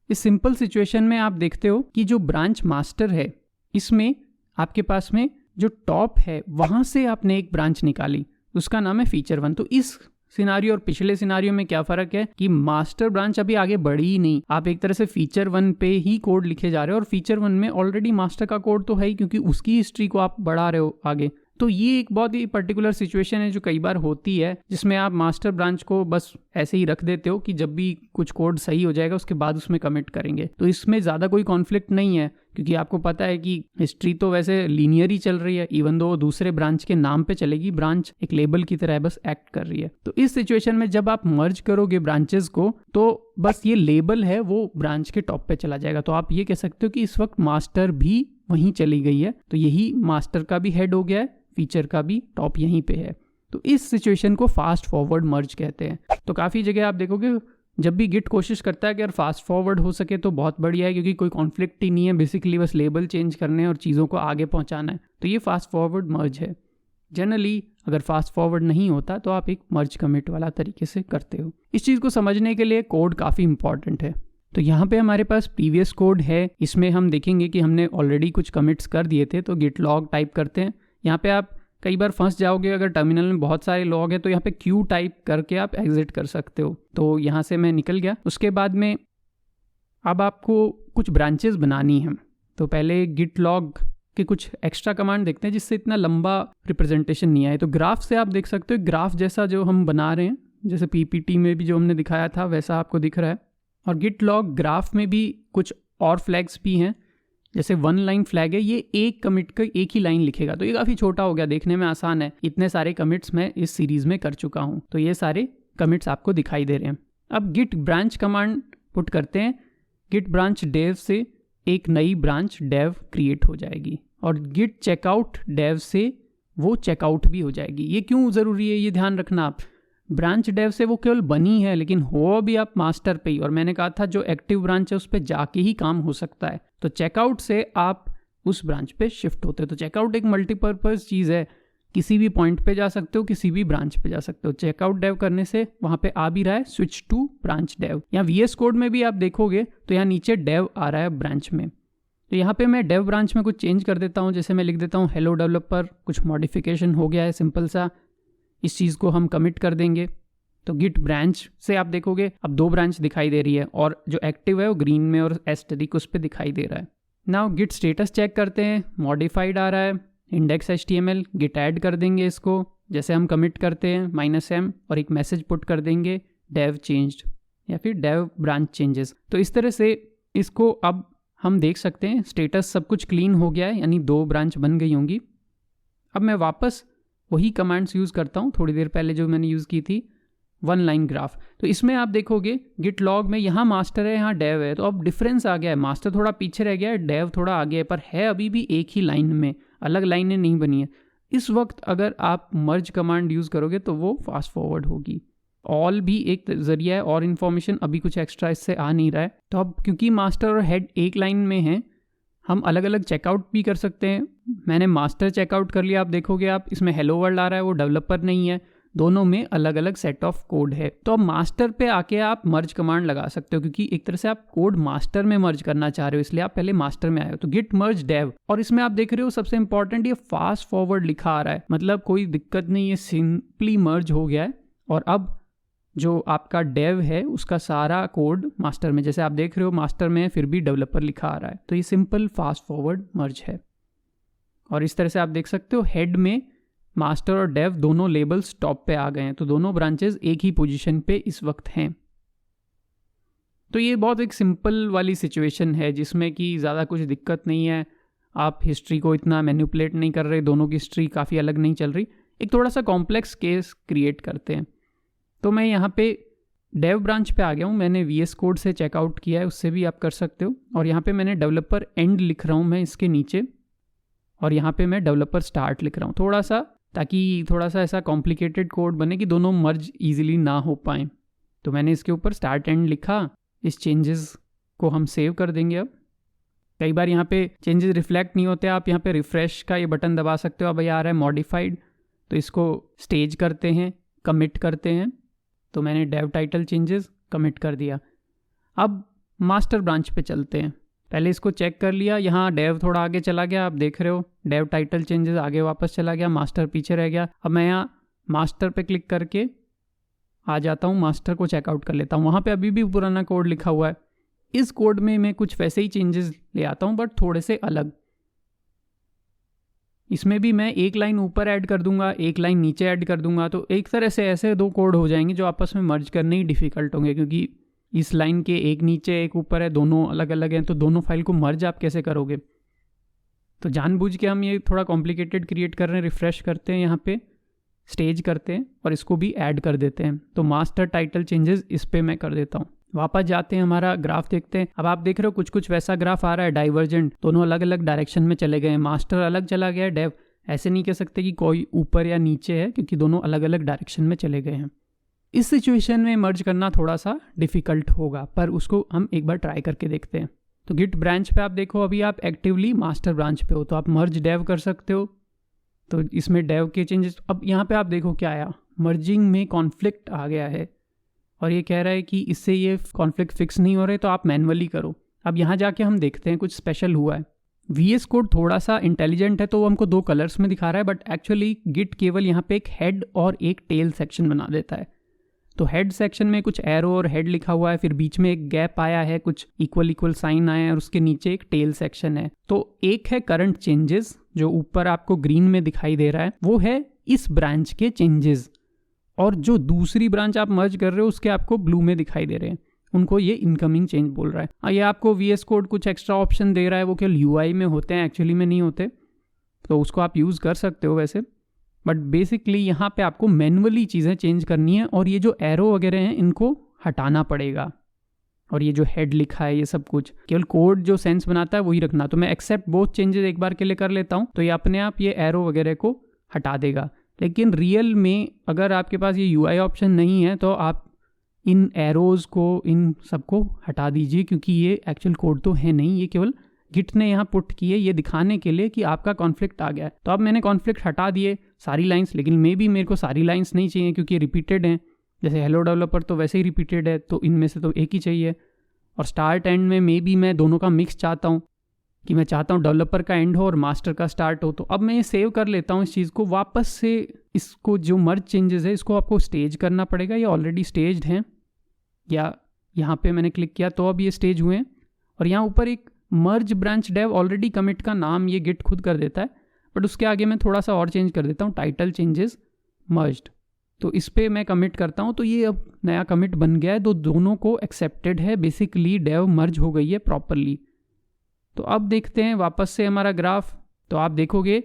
[SPEAKER 1] इस सिंपल सिचुएशन में आप देखते हो कि जो ब्रांच मास्टर है इसमें आपके पास में जो टॉप है वहाँ से आपने एक ब्रांच निकाली, उसका नाम है फीचर 1। तो इस सिनारियो और पिछले सिनारियो में क्या फ़र्क है कि मास्टर ब्रांच अभी आगे बढ़ी ही नहीं, आप एक तरह से फीचर 1 पे ही कोड लिखे जा रहे हो और फीचर 1 में ऑलरेडी मास्टर का कोड तो है ही, क्योंकि उसकी हिस्ट्री को आप बढ़ा रहे हो आगे। तो ये एक बहुत ही पर्टिकुलर सिचुएशन है जो कई बार होती है, जिसमें आप मास्टर ब्रांच को बस ऐसे ही रख देते हो कि जब भी कुछ कोड सही हो जाएगा उसके बाद उसमें कमिट करेंगे। तो इसमें ज़्यादा कोई कॉन्फ्लिक्ट नहीं है, क्योंकि आपको पता है कि हिस्ट्री तो वैसे लीनियर ही चल रही है, इवन दो दूसरे ब्रांच के नाम पे चलेगी, ब्रांच एक लेबल की तरह बस एक्ट कर रही है। तो इस सिचुएशन में जब आप मर्ज करोगे ब्रांचेस को, तो बस ये लेबल है वो ब्रांच के टॉप पे चला जाएगा। तो आप ये कह सकते हो कि इस वक्त मास्टर भी वहीं चली गई है, तो यही मास्टर का भी हेड हो गया है, फीचर का भी टॉप यहीं पे है। तो इस सिचुएशन को फास्ट फॉरवर्ड मर्ज कहते हैं। तो काफ़ी जगह आप देखोगे जब भी गिट कोशिश करता है कि अगर फास्ट फॉरवर्ड हो सके तो बहुत बढ़िया है, क्योंकि कोई कॉन्फ्लिक्ट ही नहीं है, बेसिकली बस लेबल चेंज करने हैं और चीज़ों को आगे पहुंचाना है। तो ये फास्ट फॉरवर्ड मर्ज है। जनरली अगर फास्ट फॉरवर्ड नहीं होता तो आप एक मर्ज कमिट वाला तरीके से करते हो। इस चीज़ को समझने के लिए कोड काफ़ी इंपॉर्टेंट है। तो यहाँ पे हमारे पास प्रीवियस कोड है, इसमें हम देखेंगे कि हमने ऑलरेडी कुछ कमिट्स कर दिए थे। तो गिट लॉग टाइप करते हैं। यहाँ पे आप कई बार फंस जाओगे, अगर टर्मिनल में बहुत सारे लॉग है तो यहाँ पे क्यू टाइप करके आप एग्जिट कर सकते हो। तो यहाँ से मैं निकल गया। उसके बाद में अब आपको कुछ ब्रांचेस बनानी है। तो पहले गिट लॉग के कुछ एक्स्ट्रा कमांड देखते हैं जिससे इतना लंबा रिप्रेजेंटेशन नहीं आए। तो ग्राफ से आप देख सकते हो, ग्राफ जैसा जो हम बना रहे हैं, जैसे पीपीटी में भी जो हमने दिखाया था वैसा आपको दिख रहा है। और गिट लॉग ग्राफ में भी कुछ और फ्लैग्स भी हैं, जैसे 1 लाइन फ्लैग है, ये एक कमिट का एक ही लाइन लिखेगा। तो ये काफ़ी छोटा हो गया, देखने में आसान है। इतने सारे कमिट्स मैं इस सीरीज़ में कर चुका हूँ, तो ये सारे कमिट्स आपको दिखाई दे रहे हैं। अब गिट ब्रांच कमांड पुट करते हैं। गिट ब्रांच डेव से एक नई ब्रांच डेव क्रिएट हो जाएगी, और गिट चेकआउट डेव से वो चेकआउट भी हो जाएगी। ये क्यों ज़रूरी है, ये ध्यान रखना आप। ब्रांच डेव से वो केवल बनी है, लेकिन हो भी आप मास्टर पे ही, और मैंने कहा था जो एक्टिव ब्रांच है उस पर जाके ही काम हो सकता है। तो चेकआउट से आप उस ब्रांच पे शिफ्ट होते हो। तो चेकआउट एक मल्टीपर्पज़ चीज़ है, किसी भी पॉइंट पे जा सकते हो, किसी भी ब्रांच पे जा सकते हो। चेकआउट डेव करने से वहाँ पे आ भी रहा है स्विच टू ब्रांच डेव। यहाँ VS कोड में भी आप देखोगे तो यहाँ नीचे डेव आ रहा है ब्रांच में। तो यहाँ पे मैं डेव ब्रांच में कुछ चेंज कर देता हूँ, जैसे मैं लिख देता हूँ हेलो डेवलपर, कुछ मॉडिफिकेशन हो गया है सिंपल सा। इस चीज़ को हम कमिट कर देंगे। तो गिट ब्रांच से आप देखोगे अब 2 ब्रांच दिखाई दे रही है, और जो एक्टिव है वो ग्रीन में और एस्टेरिक उस पर दिखाई दे रहा है। नाउ गिट स्टेटस चेक करते हैं, मॉडिफाइड आ रहा है, इंडेक्स HTML, गिट ऐड कर देंगे इसको, जैसे हम कमिट करते हैं -m, और एक मैसेज पुट कर देंगे डेव चेंज्ड या फिर डेव ब्रांच चेंजेस। तो इस तरह से इसको अब हम देख सकते हैं स्टेटस सब कुछ क्लीन हो गया है, यानी 2 ब्रांच बन गई होंगी। अब मैं वापस वही कमांड्स यूज़ करता हूँ थोड़ी देर पहले जो मैंने यूज़ की थी, 1 लाइन ग्राफ। तो इसमें आप देखोगे गिट लॉग में यहाँ मास्टर है, यहाँ डेव है। तो अब डिफरेंस आ गया है, मास्टर थोड़ा पीछे रह गया है, डेव थोड़ा आगे है, पर है अभी भी एक ही लाइन में, अलग लाइनें नहीं बनी है। इस वक्त अगर आप मर्ज कमांड यूज़ करोगे तो वो फास्ट फॉरवर्ड होगी। ऑल भी एक जरिया है, और इन्फॉर्मेशन अभी कुछ एक्स्ट्रा इससे आ नहीं रहा है। तो अब क्योंकि मास्टर और हेड एक लाइन में हैं, हम अलग अलग चेकआउट भी कर सकते हैं। मैंने मास्टर चेकआउट कर लिया, आप देखोगे आप इसमें हेलो वर्ल्ड आ रहा है, वो डेवलपर नहीं है, दोनों में अलग अलग सेट ऑफ कोड है। तो अब मास्टर पे आके आप मर्ज कमांड लगा सकते हो, क्योंकि एक तरह से आप कोड मास्टर में मर्ज करना चाह रहे हो, इसलिए आप पहले मास्टर में आए हो। तो गिट मर्ज डेव, और इसमें आप देख रहे हो सबसे इंपॉर्टेंट ये फास्ट फॉरवर्ड लिखा आ रहा है, मतलब कोई दिक्कत नहीं है, सिंपली मर्ज हो गया है। और अब जो आपका डेव है उसका सारा कोड मास्टर में, जैसे आप देख रहे हो मास्टर में फिर भी डेवलपर लिखा आ रहा है। तो ये सिंपल फास्ट फॉरवर्ड मर्ज है। और इस तरह से आप देख सकते हो हेड में मास्टर और डेव दोनों लेबल्स टॉप पे आ गए हैं, तो दोनों ब्रांचेस एक ही पोजीशन पे इस वक्त हैं। तो ये बहुत एक सिंपल वाली सिचुएशन है जिसमें कि ज़्यादा कुछ दिक्कत नहीं है, आप हिस्ट्री को इतना मैनिपुलेट नहीं कर रहे, दोनों की हिस्ट्री काफ़ी अलग नहीं चल रही। एक थोड़ा सा कॉम्प्लेक्स केस क्रिएट करते हैं। तो मैं यहाँ पे डेव ब्रांच पे आ गया हूँ, मैंने VS कोड से चेकआउट किया है, उससे भी आप कर सकते हो। और यहाँ पे मैंने डेवलपर एंड लिख रहा हूँ मैं इसके नीचे, और यहाँ पे मैं डेवलपर स्टार्ट लिख रहा हूँ थोड़ा सा, ताकि थोड़ा सा ऐसा कॉम्प्लिकेटेड कोड बने कि दोनों मर्ज ईजिली ना हो पाएँ। तो मैंने इसके ऊपर स्टार्ट एंड लिखा। इस चेंजेस को हम सेव कर देंगे। अब कई बार यहाँ पे चेंजेस रिफ्लेक्ट नहीं होते, आप यहाँ पे रिफ्रेश का ये बटन दबा सकते हो। अब ये आ रहा है मॉडिफाइड, तो इसको स्टेज करते हैं, कमिट करते हैं। तो मैंने डेव टाइटल चेंजेस कमिट कर दिया। अब मास्टर ब्रांच पे चलते हैं। पहले इसको चेक कर लिया, यहाँ डेव थोड़ा आगे चला गया, आप देख रहे हो डेव टाइटल चेंजेस आगे वापस चला गया, मास्टर पीछे रह गया। अब मैं यहाँ मास्टर पे क्लिक करके आ जाता हूँ, मास्टर को चेकआउट कर लेता हूँ। वहाँ पे अभी भी पुराना कोड लिखा हुआ है। इस कोड में मैं कुछ वैसे ही चेंजेस ले आता हूँ बट थोड़े से अलग। इसमें भी मैं एक लाइन ऊपर ऐड कर दूंगा, एक लाइन नीचे ऐड कर दूंगा, तो एक तरह से ऐसे दो कोड हो जाएंगे जो आपस में मर्ज करने ही डिफ़िकल्ट होंगे, क्योंकि इस लाइन के एक नीचे एक ऊपर है, दोनों अलग अलग हैं, तो दोनों फाइल को मर्ज आप कैसे करोगे। तो जानबूझ के हम ये थोड़ा कॉम्प्लिकेटेड क्रिएट कर रहे हैं। रिफ्रेश करते हैं, यहाँ पे स्टेज करते हैं और इसको भी ऐड कर देते हैं। तो मास्टर टाइटल चेंजेस इस पर मैं कर देता हूँ। वापस जाते हैं, हमारा ग्राफ देखते हैं। अब आप देख रहे हो कुछ कुछ वैसा ग्राफ आ रहा है, डाइवर्जेंट, दोनों अलग अलग डायरेक्शन में चले गए हैं। मास्टर अलग चला गया है, डेव ऐसे नहीं कह सकते कि कोई ऊपर या नीचे है, क्योंकि दोनों अलग अलग डायरेक्शन में चले गए हैं। इस सिचुएशन में मर्ज करना थोड़ा सा डिफिकल्ट होगा, पर उसको हम एक बार ट्राई करके देखते हैं। तो गिट ब्रांच पे आप देखो, अभी आप एक्टिवली मास्टर ब्रांच पे हो, तो आप मर्ज डेव कर सकते हो। तो इसमें डेव के चेंजेस, अब यहाँ पे आप देखो क्या आया, मर्जिंग में कॉन्फ्लिक्ट आ गया है और ये कह रहा है कि इससे ये कॉन्फ्लिक्ट फिक्स नहीं हो रहे, तो आप मैनुअली करो। अब यहाँ जाके हम देखते हैं कुछ स्पेशल हुआ है। VS कोड थोड़ा सा इंटेलिजेंट है, तो वो हमको 2 कलर्स में दिखा रहा है, बट एक्चुअली गिट केवल यहाँ पे एक हेड और एक टेल सेक्शन बना देता है। तो हेड सेक्शन में कुछ एरो और हेड लिखा हुआ है, फिर बीच में एक गैप आया है, कुछ इक्वल साइन आया है और उसके नीचे एक टेल सेक्शन है। तो एक है करंट चेंजेस, जो ऊपर आपको ग्रीन में दिखाई दे रहा है, वो है इस ब्रांच के चेंजेस, और जो दूसरी ब्रांच आप मर्ज कर रहे हो उसके आपको ब्लू में दिखाई दे रहे हैं, उनको ये इनकमिंग चेंज बोल रहा है। ये आपको VS कोड कुछ एक्स्ट्रा ऑप्शन दे रहा है, वो केवल UI में होते हैं, एक्चुअली में नहीं होते, तो उसको आप यूज़ कर सकते हो वैसे। बट बेसिकली यहाँ पे आपको मैनुअली चीज़ें चेंज करनी है, और ये जो एरो वगैरह हैं इनको हटाना पड़ेगा, और ये जो हेड लिखा है ये सब कुछ केवल कोड जो सेंस बनाता है वही रखना। तो मैं एक्सेप्ट बोथ चेंजेस एक बार के लिए कर लेता हूँ, तो ये अपने आप ये एरो वगैरह को हटा देगा। लेकिन रियल में अगर आपके पास ये UI ऑप्शन नहीं है, तो आप इन एरोज़ को, इन सबको हटा दीजिए, क्योंकि ये एक्चुअल कोड तो है नहीं, ये केवल गिट ने यहाँ पुट किए ये दिखाने के लिए कि आपका कॉन्फ्लिक्ट आ गया है। तो अब मैंने कॉन्फ्लिक्ट हटा दिए सारी लाइंस, लेकिन मेरे को सारी लाइंस नहीं चाहिए क्योंकि रिपीटेड हैं। जैसे हेलो डेवलपर तो वैसे ही रिपीटेड है, तो इनमें से तो एक ही चाहिए। और स्टार्ट एंड में मैं दोनों का मिक्स चाहता हूँ, कि मैं चाहता हूँ डेवलपर का एंड हो और मास्टर का स्टार्ट हो। तो अब मैं ये सेव कर लेता हूँ इस चीज़ को। वापस से इसको जो मर्ज चेंजेस है इसको आपको स्टेज करना पड़ेगा, ये ऑलरेडी स्टेज्ड हैं, या यहाँ पे मैंने क्लिक किया तो अब ये स्टेज हुए हैं। और यहाँ ऊपर एक मर्ज ब्रांच डेव ऑलरेडी कमिट का नाम ये गिट खुद कर देता है, बट उसके आगे मैं थोड़ा सा और चेंज कर देता हूँ, टाइटल चेंजेस मर्ज्ड। तो इस पर मैं कमिट करता हूँ, तो ये अब नया कमिट बन गया है, तो दोनों को एक्सेप्टेड है, बेसिकली डेव मर्ज हो गई है प्रॉपरली। तो अब देखते हैं वापस से हमारा ग्राफ। तो आप देखोगे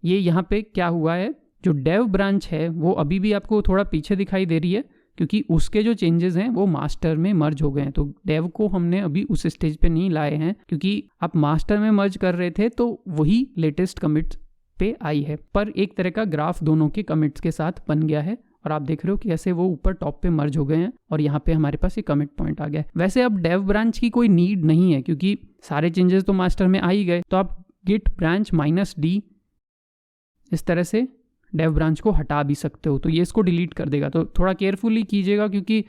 [SPEAKER 1] ये यहाँ पे क्या हुआ है, जो डेव ब्रांच है वो अभी भी आपको थोड़ा पीछे दिखाई दे रही है, क्योंकि उसके जो चेंजेस हैं वो मास्टर में मर्ज हो गए हैं। तो डेव को हमने अभी उस स्टेज पे नहीं लाए हैं, क्योंकि आप मास्टर में मर्ज कर रहे थे, तो वही लेटेस्ट कमिट्स पे आई है। पर एक तरह का ग्राफ दोनों के कमिट्स के साथ बन गया है, और आप देख रहे हो कि ऐसे वो ऊपर टॉप पे मर्ज हो गए हैं, और यहाँ पे हमारे पास ये कमिट पॉइंट आ गया है। वैसे अब डेव ब्रांच की कोई नीड नहीं है, क्योंकि सारे चेंजेस तो मास्टर में आ ही गए। तो आप गिट ब्रांच -D इस तरह से डेव ब्रांच को हटा भी सकते हो, तो ये इसको डिलीट कर देगा। तो थोड़ा केयरफुली कीजिएगा, क्योंकि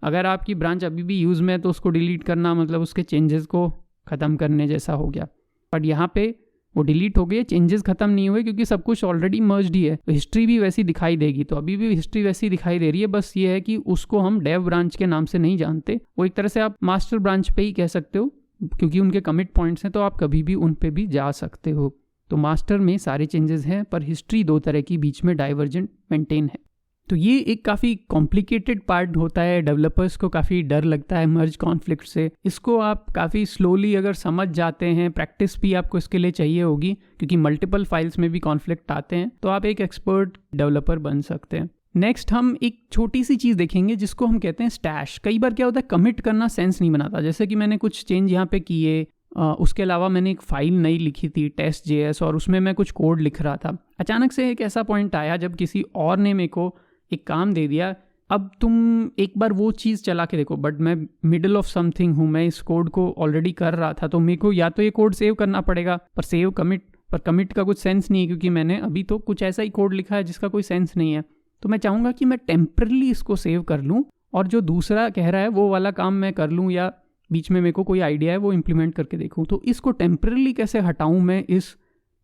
[SPEAKER 1] अगर आपकी ब्रांच अभी भी यूज़ में है तो उसको डिलीट करना मतलब उसके चेंजेस को ख़त्म करने जैसा हो गया। बट यहाँ पे वो डिलीट हो गई, चेंजेस ख़त्म नहीं हुए, क्योंकि सब कुछ ऑलरेडी मर्ज्ड ही है, तो हिस्ट्री भी वैसी दिखाई देगी। तो अभी भी हिस्ट्री वैसी दिखाई दे रही है, बस ये है कि उसको हम डेव ब्रांच के नाम से नहीं जानते, वो एक तरह से आप मास्टर ब्रांच पे ही कह सकते हो, क्योंकि उनके कमिट पॉइंट्स हैं, तो आप कभी भी उन पे भी जा सकते हो। तो मास्टर में सारे चेंजेस हैं, पर हिस्ट्री 2 तरह की बीच में डाइवर्जेंट मेंटेन है। तो ये एक काफ़ी कॉम्प्लिकेटेड पार्ट होता है, डेवलपर्स को काफ़ी डर लगता है मर्ज कॉन्फ्लिक्ट से। इसको आप काफ़ी स्लोली अगर समझ जाते हैं, प्रैक्टिस भी आपको इसके लिए चाहिए होगी, क्योंकि मल्टीपल फाइल्स में भी कॉन्फ्लिक्ट आते हैं, तो आप एक एक्सपर्ट डेवलपर बन सकते हैं। नेक्स्ट हम एक छोटी सी चीज़ देखेंगे जिसको हम कहते हैं स्टैश। कई बार क्या होता है, कमिट करना सेंस नहीं बनाता। जैसे कि मैंने कुछ चेंज यहाँ पे किए, उसके अलावा मैंने एक फ़ाइल नई लिखी थी test.js, और उसमें मैं कुछ कोड लिख रहा था। अचानक से एक ऐसा पॉइंट आया जब किसी और ने मेरे को एक काम दे दिया, अब तुम एक बार वो चीज़ चला के देखो, बट मैं मिडल ऑफ समथिंग हूँ, मैं इस कोड को ऑलरेडी कर रहा था, तो मेरे को या तो ये कोड सेव करना पड़ेगा, पर कमिट का कुछ सेंस नहीं है, क्योंकि मैंने अभी तो कुछ ऐसा ही कोड लिखा है जिसका कोई सेंस नहीं है। तो मैं चाहूँगा कि मैं टेम्परली इसको सेव कर लूँ, और जो दूसरा कह रहा है वो वाला काम मैं कर लूँ, या बीच में मेरे को कोई आइडिया है वो इम्प्लीमेंट करके देखूँ। तो इसको टेम्परली कैसे हटाऊँ मैं इस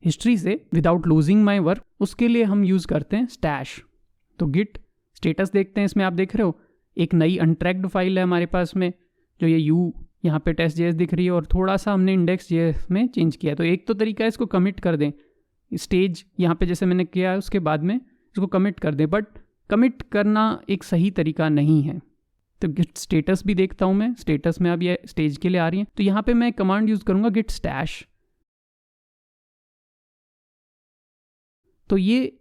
[SPEAKER 1] हिस्ट्री से विदाउट लूजिंग माई वर्क, उसके लिए हम यूज़ करते हैं स्टैश। तो गिट स्टेटस देखते हैं, इसमें आप देख रहे हो एक नई अनट्रैक्ड फाइल है हमारे पास में, जो ये यू यहाँ पे test.js दिख रही है और थोड़ा सा हमने index.js में चेंज किया। तो एक तो तरीका है इसको कमिट कर दें, स्टेज यहाँ पे जैसे मैंने किया है उसके बाद में इसको कमिट कर दें, बट कमिट करना एक सही तरीका नहीं है। तो गिट स्टेटस भी देखता हूँ मैं, स्टेटस में अब ये स्टेज के लिए आ रही है, तो यहाँ पे मैं कमांड यूज़ करूँगा गिट स्टैश। तो ये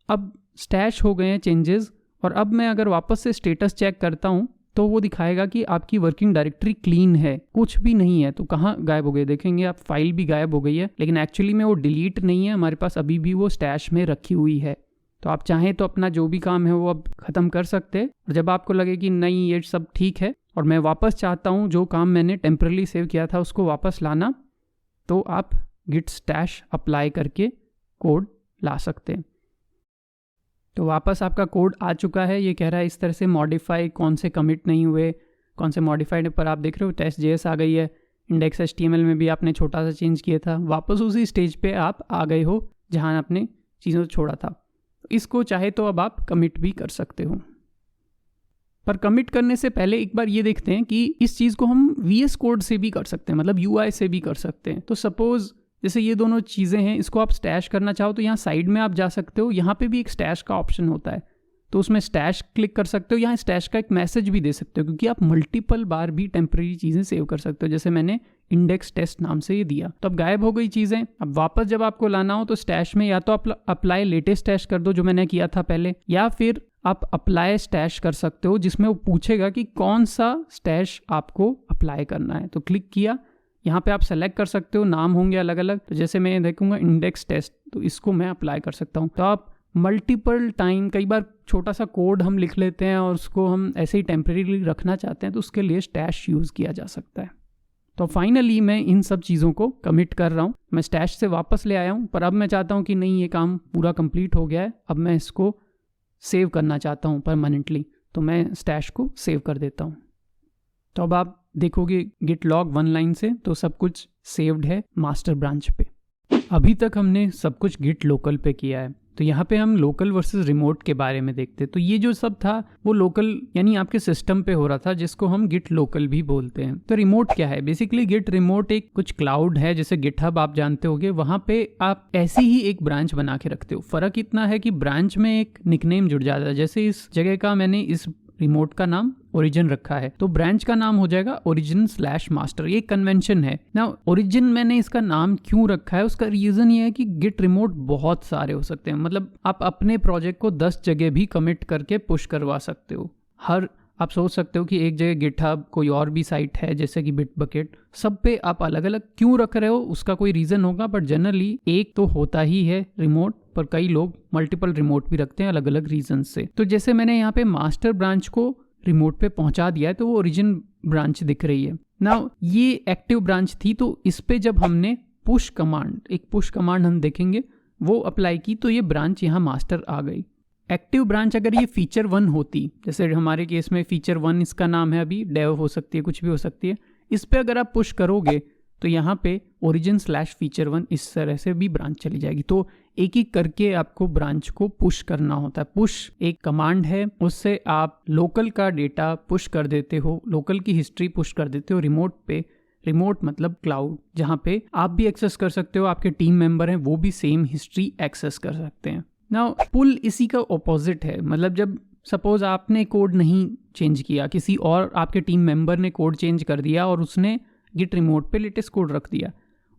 [SPEAKER 1] अब स्टैश हो गए हैं चेंजेस, और अब मैं अगर वापस से स्टेटस चेक करता हूँ तो वो दिखाएगा कि आपकी वर्किंग डायरेक्टरी क्लीन है, कुछ भी नहीं है। तो कहाँ गायब हो गए, देखेंगे आप फाइल भी गायब हो गई है, लेकिन एक्चुअली में वो डिलीट नहीं है, हमारे पास अभी भी वो स्टैश में रखी हुई है। तो आप चाहें तो अपना जो भी काम है वो अब ख़त्म कर सकते हैं, और जब आपको लगे कि नहीं ये सब ठीक है और मैं वापस चाहता हूँ जो काम मैंने टेम्परली सेव किया था उसको वापस लाना, तो आप गिट स्टैश अप्लाई करके कोड ला सकते हैं। तो वापस आपका कोड आ चुका है, ये कह रहा है इस तरह से मॉडिफाई, कौन से कमिट नहीं हुए, कौन से मॉडिफाइड पर आप देख रहे हो test.js आ गई है, index.html में भी आपने छोटा सा चेंज किया था, वापस उसी स्टेज पे आप आ गए हो जहां आपने चीज़ों को छोड़ा था। इसको चाहे तो अब आप कमिट भी कर सकते हो, पर कमिट करने से पहले एक बार ये देखते हैं कि इस चीज़ को हम VS कोड से भी कर सकते हैं, मतलब UI से भी कर सकते हैं। तो सपोज़ जैसे ये दोनों चीज़ें हैं, इसको आप स्टैश करना चाहो तो यहाँ साइड में आप जा सकते हो, यहाँ पे भी एक स्टैश का ऑप्शन होता है, तो उसमें स्टैश क्लिक कर सकते हो। यहाँ स्टैश का एक मैसेज भी दे सकते हो, क्योंकि आप मल्टीपल बार भी टेम्परेरी चीज़ें सेव कर सकते हो, जैसे मैंने इंडेक्स टेस्ट नाम से ये दिया। तो अब गायब हो गई चीज़ें। अब वापस जब आपको लाना हो तो स्टैश में या तो आप अप्लाई लेटेस्ट स्टैश कर दो जो मैंने किया था पहले, या फिर आप अप्लाई स्टैश कर सकते हो, जिसमें वो पूछेगा कि कौन सा स्टैश आपको अप्लाई करना है। तो क्लिक किया, यहाँ पे आप सेलेक्ट कर सकते हो, नाम होंगे अलग अलग। तो जैसे मैं देखूंगा इंडेक्स टेस्ट, तो इसको मैं अप्लाई कर सकता हूँ। तो आप मल्टीपल टाइम, कई बार छोटा सा कोड हम लिख लेते हैं और उसको हम ऐसे ही टेम्परेरीली रखना चाहते हैं, तो उसके लिए स्टैश यूज़ किया जा सकता है। तो फाइनली मैं इन सब चीज़ों को कमिट कर रहा हूँ, मैं स्टैश से वापस ले आया हूँ, पर अब मैं चाहता हूँ कि नहीं ये काम पूरा कंप्लीट हो गया है, अब मैं इसको सेव करना चाहता हूँ परमानेंटली, तो मैं स्टैश को सेव कर देता हूँ। तो अब आप देखोगे गिट लॉग 1 लाइन से तो सब कुछ सेव्ड है मास्टर ब्रांच पे। अभी तक हमने सब कुछ गिट लोकल पे किया है, तो यहाँ पे हम लोकल वर्सेस रिमोट के बारे में देखते हैं। तो ये जो सब था वो लोकल यानी आपके सिस्टम पे हो रहा था, जिसको हम गिट लोकल भी बोलते हैं। तो रिमोट क्या है, बेसिकली गिट रिमोट एक कुछ क्लाउड है, जैसे गिटहब आप जानते होगे, वहाँ पे आप ऐसी ही एक ब्रांच बना के रखते हो। फर्क इतना है कि ब्रांच में एक निकनेम जुड़ जाता है, जैसे इस जगह का मैंने इस रिमोट का नाम ओरिजिन रखा है, तो ब्रांच का नाम हो जाएगा origin/master। ये कन्वेंशन है ना। ओरिजिन मैंने इसका नाम क्यों रखा है, उसका रीजन ये है कि गिट रिमोट बहुत सारे हो सकते हैं, मतलब आप अपने प्रोजेक्ट को 10 जगह भी कमिट करके पुश करवा सकते हो। आप सोच सकते हो कि एक जगह गिटहब, कोई और भी साइट है जैसे कि बिटबकेट, सब पे आप अलग अलग क्यों रख रहे हो, उसका कोई रीजन होगा, बट जनरली एक तो होता ही है रिमोट, पर कई लोग मल्टीपल रिमोट भी रखते हैं अलग अलग रीजन से। तो जैसे मैंने यहाँ पे मास्टर ब्रांच को रिमोट पे पहुंचा दिया है, तो वो ओरिजिन ब्रांच दिख रही है ना। ये एक्टिव ब्रांच थी, तो इस पे जब हमने पुश कमांड हम देखेंगे वो अप्लाई की, तो ये ब्रांच यहाँ मास्टर आ गई। एक्टिव ब्रांच अगर ये फीचर 1 होती, जैसे हमारे केस में फीचर 1 इसका नाम है, अभी डेव हो सकती है, कुछ भी हो सकती है, इस पे अगर आप पुश करोगे तो यहाँ पे origin/feature1 इस तरह से भी ब्रांच चली जाएगी। तो एक एक करके आपको ब्रांच को पुश करना होता है। पुश एक कमांड है, उससे आप लोकल का डेटा पुश कर देते हो, लोकल की हिस्ट्री पुश कर देते हो रिमोट पे। रिमोट मतलब क्लाउड, जहाँ पे आप भी एक्सेस कर सकते हो, आपके टीम मेंबर हैं वो भी सेम हिस्ट्री एक्सेस कर सकते हैं। नाउ पुल इसी का ऑपोजिट है, मतलब जब सपोज आपने कोड नहीं चेंज किया, किसी और आपके टीम मेंबर ने कोड चेंज कर दिया और उसने गिट रिमोट पे लेटेस्ट कोड रख दिया,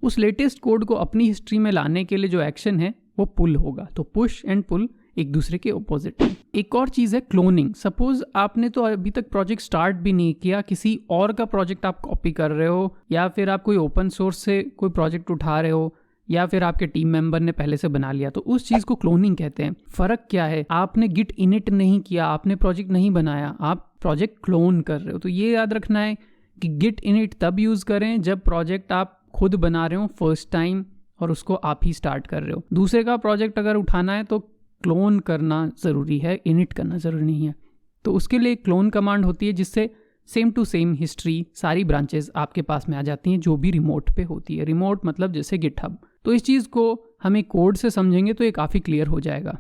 [SPEAKER 1] उस लेटेस्ट कोड को अपनी हिस्ट्री में लाने के लिए जो एक्शन है वो पुल होगा। तो पुश एंड पुल एक दूसरे के ऑपोजिट है। एक और चीज़ है क्लोनिंग। सपोज आपने तो अभी तक प्रोजेक्ट स्टार्ट भी नहीं किया, किसी और का प्रोजेक्ट आप कॉपी कर रहे हो, या फिर आप कोई ओपन सोर्स से कोई प्रोजेक्ट उठा रहे हो, या फिर आपके टीम मेंबर ने पहले से बना लिया, तो उस चीज़ को क्लोनिंग कहते हैं। फर्क क्या है, आपने गिट इनिट नहीं किया, आपने प्रोजेक्ट नहीं बनाया, आप प्रोजेक्ट क्लोन कर रहे हो। तो ये याद रखना है कि गिट इनिट तब यूज़ करें जब प्रोजेक्ट आप खुद बना रहे हो फर्स्ट टाइम और उसको आप ही स्टार्ट कर रहे हो। दूसरे का प्रोजेक्ट अगर उठाना है तो क्लोन करना ज़रूरी है, इनिट करना ज़रूरी नहीं है। तो उसके लिए क्लोन कमांड होती है जिससे सेम टू सेम हिस्ट्री सारी ब्रांचेस आपके पास में आ जाती हैं जो भी रिमोट पे होती है। रिमोट मतलब जैसे गिटहब। तो इस चीज़ को हमें कोड से समझेंगे तो ये काफ़ी क्लियर हो जाएगा।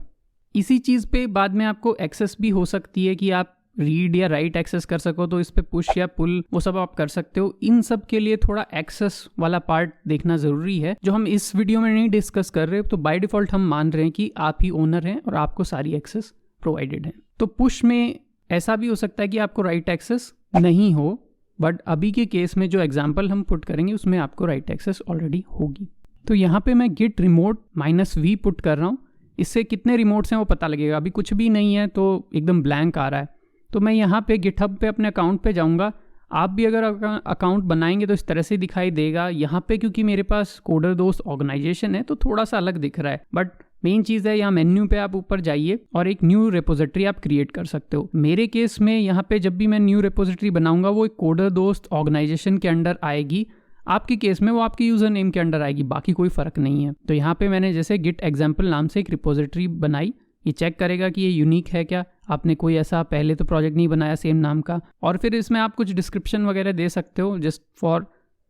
[SPEAKER 1] इसी चीज़ पे बाद में आपको एक्सेस भी हो सकती है कि आप रीड या राइट एक्सेस कर सको, तो इस पे पुश या पुल वो सब आप कर सकते हो। इन सब के लिए थोड़ा एक्सेस वाला पार्ट देखना ज़रूरी है जो हम इस वीडियो में नहीं डिस्कस कर रहे। तो बाय डिफ़ॉल्ट हम मान रहे हैं कि आप ही ओनर हैं और आपको सारी एक्सेस प्रोवाइडेड है। तो पुश में ऐसा भी हो सकता है कि आपको राइट एक्सेस नहीं हो, बट अभी के केस में जो एग्जाम्पल हम पुट करेंगे उसमें आपको राइट एक्सेस ऑलरेडी होगी। तो यहाँ पे मैं गिट रिमोट -v पुट कर रहा हूँ। इससे कितने रिमोट्स हैं वो पता लगेगा। अभी कुछ भी नहीं है तो एकदम ब्लैंक आ रहा है। तो मैं यहाँ पे गिटहब पे अपने अकाउंट पे जाऊँगा। आप भी अगर अकाउंट बनाएंगे तो इस तरह से दिखाई देगा। यहाँ पे क्योंकि मेरे पास कोडर दोस्त ऑर्गेनाइजेशन है तो थोड़ा सा अलग दिख रहा है, बट मेन चीज़ है यहाँ मेन्यू पे आप ऊपर जाइए और एक न्यू रिपोजिटरी आप क्रिएट कर सकते हो। मेरे केस में यहाँ पे जब भी मैं न्यू रिपोजिटरी बनाऊंगा वो एक कोडर दोस्त ऑर्गेनाइजेशन के अंडर आएगी। आपके केस में वो आपके यूज़र नेम के अंडर आएगी, बाकी कोई फ़र्क नहीं है। तो यहाँ पे मैंने जैसे गिट एग्जाम्पल नाम से एक रिपोजिटरी बनाई। ये चेक करेगा कि ये यूनिक है क्या, आपने कोई ऐसा पहले तो प्रोजेक्ट नहीं बनाया सेम नाम का। और फिर इसमें आप कुछ डिस्क्रिप्शन वगैरह दे सकते हो जस्ट फॉर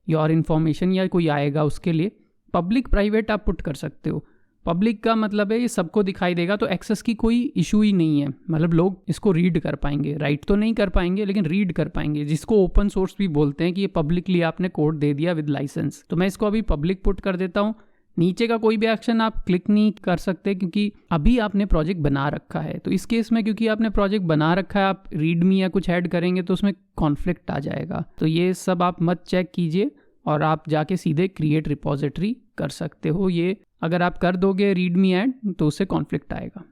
[SPEAKER 1] योर इन्फॉर्मेशन, या कोई आएगा उसके लिए। पब्लिक प्राइवेट आप पुट कर सकते हो। पब्लिक का मतलब है ये सबको दिखाई देगा, तो एक्सेस की कोई इशू ही नहीं है। मतलब लोग इसको रीड कर पाएंगे, राइट तो नहीं कर पाएंगे लेकिन रीड कर पाएंगे, जिसको ओपन सोर्स भी बोलते हैं कि ये पब्लिकली आपने कोड दे दिया विद लाइसेंस। तो मैं इसको अभी पब्लिक पुट कर देता हूँ। नीचे का कोई भी एक्शन आप क्लिक नहीं कर सकते क्योंकि अभी आपने प्रोजेक्ट बना रखा है। तो इस केस में क्योंकि आपने प्रोजेक्ट बना रखा है, आप रीड मी या कुछ ऐड करेंगे तो उसमें कॉन्फ्लिक्ट आ जाएगा। तो ये सब आप मत चेक कीजिए और आप जाके सीधे क्रिएट रिपोजिटरी कर सकते हो। ये अगर आप कर दोगे रीड मी ऐड तो उससे कॉन्फ्लिक्ट आएगा।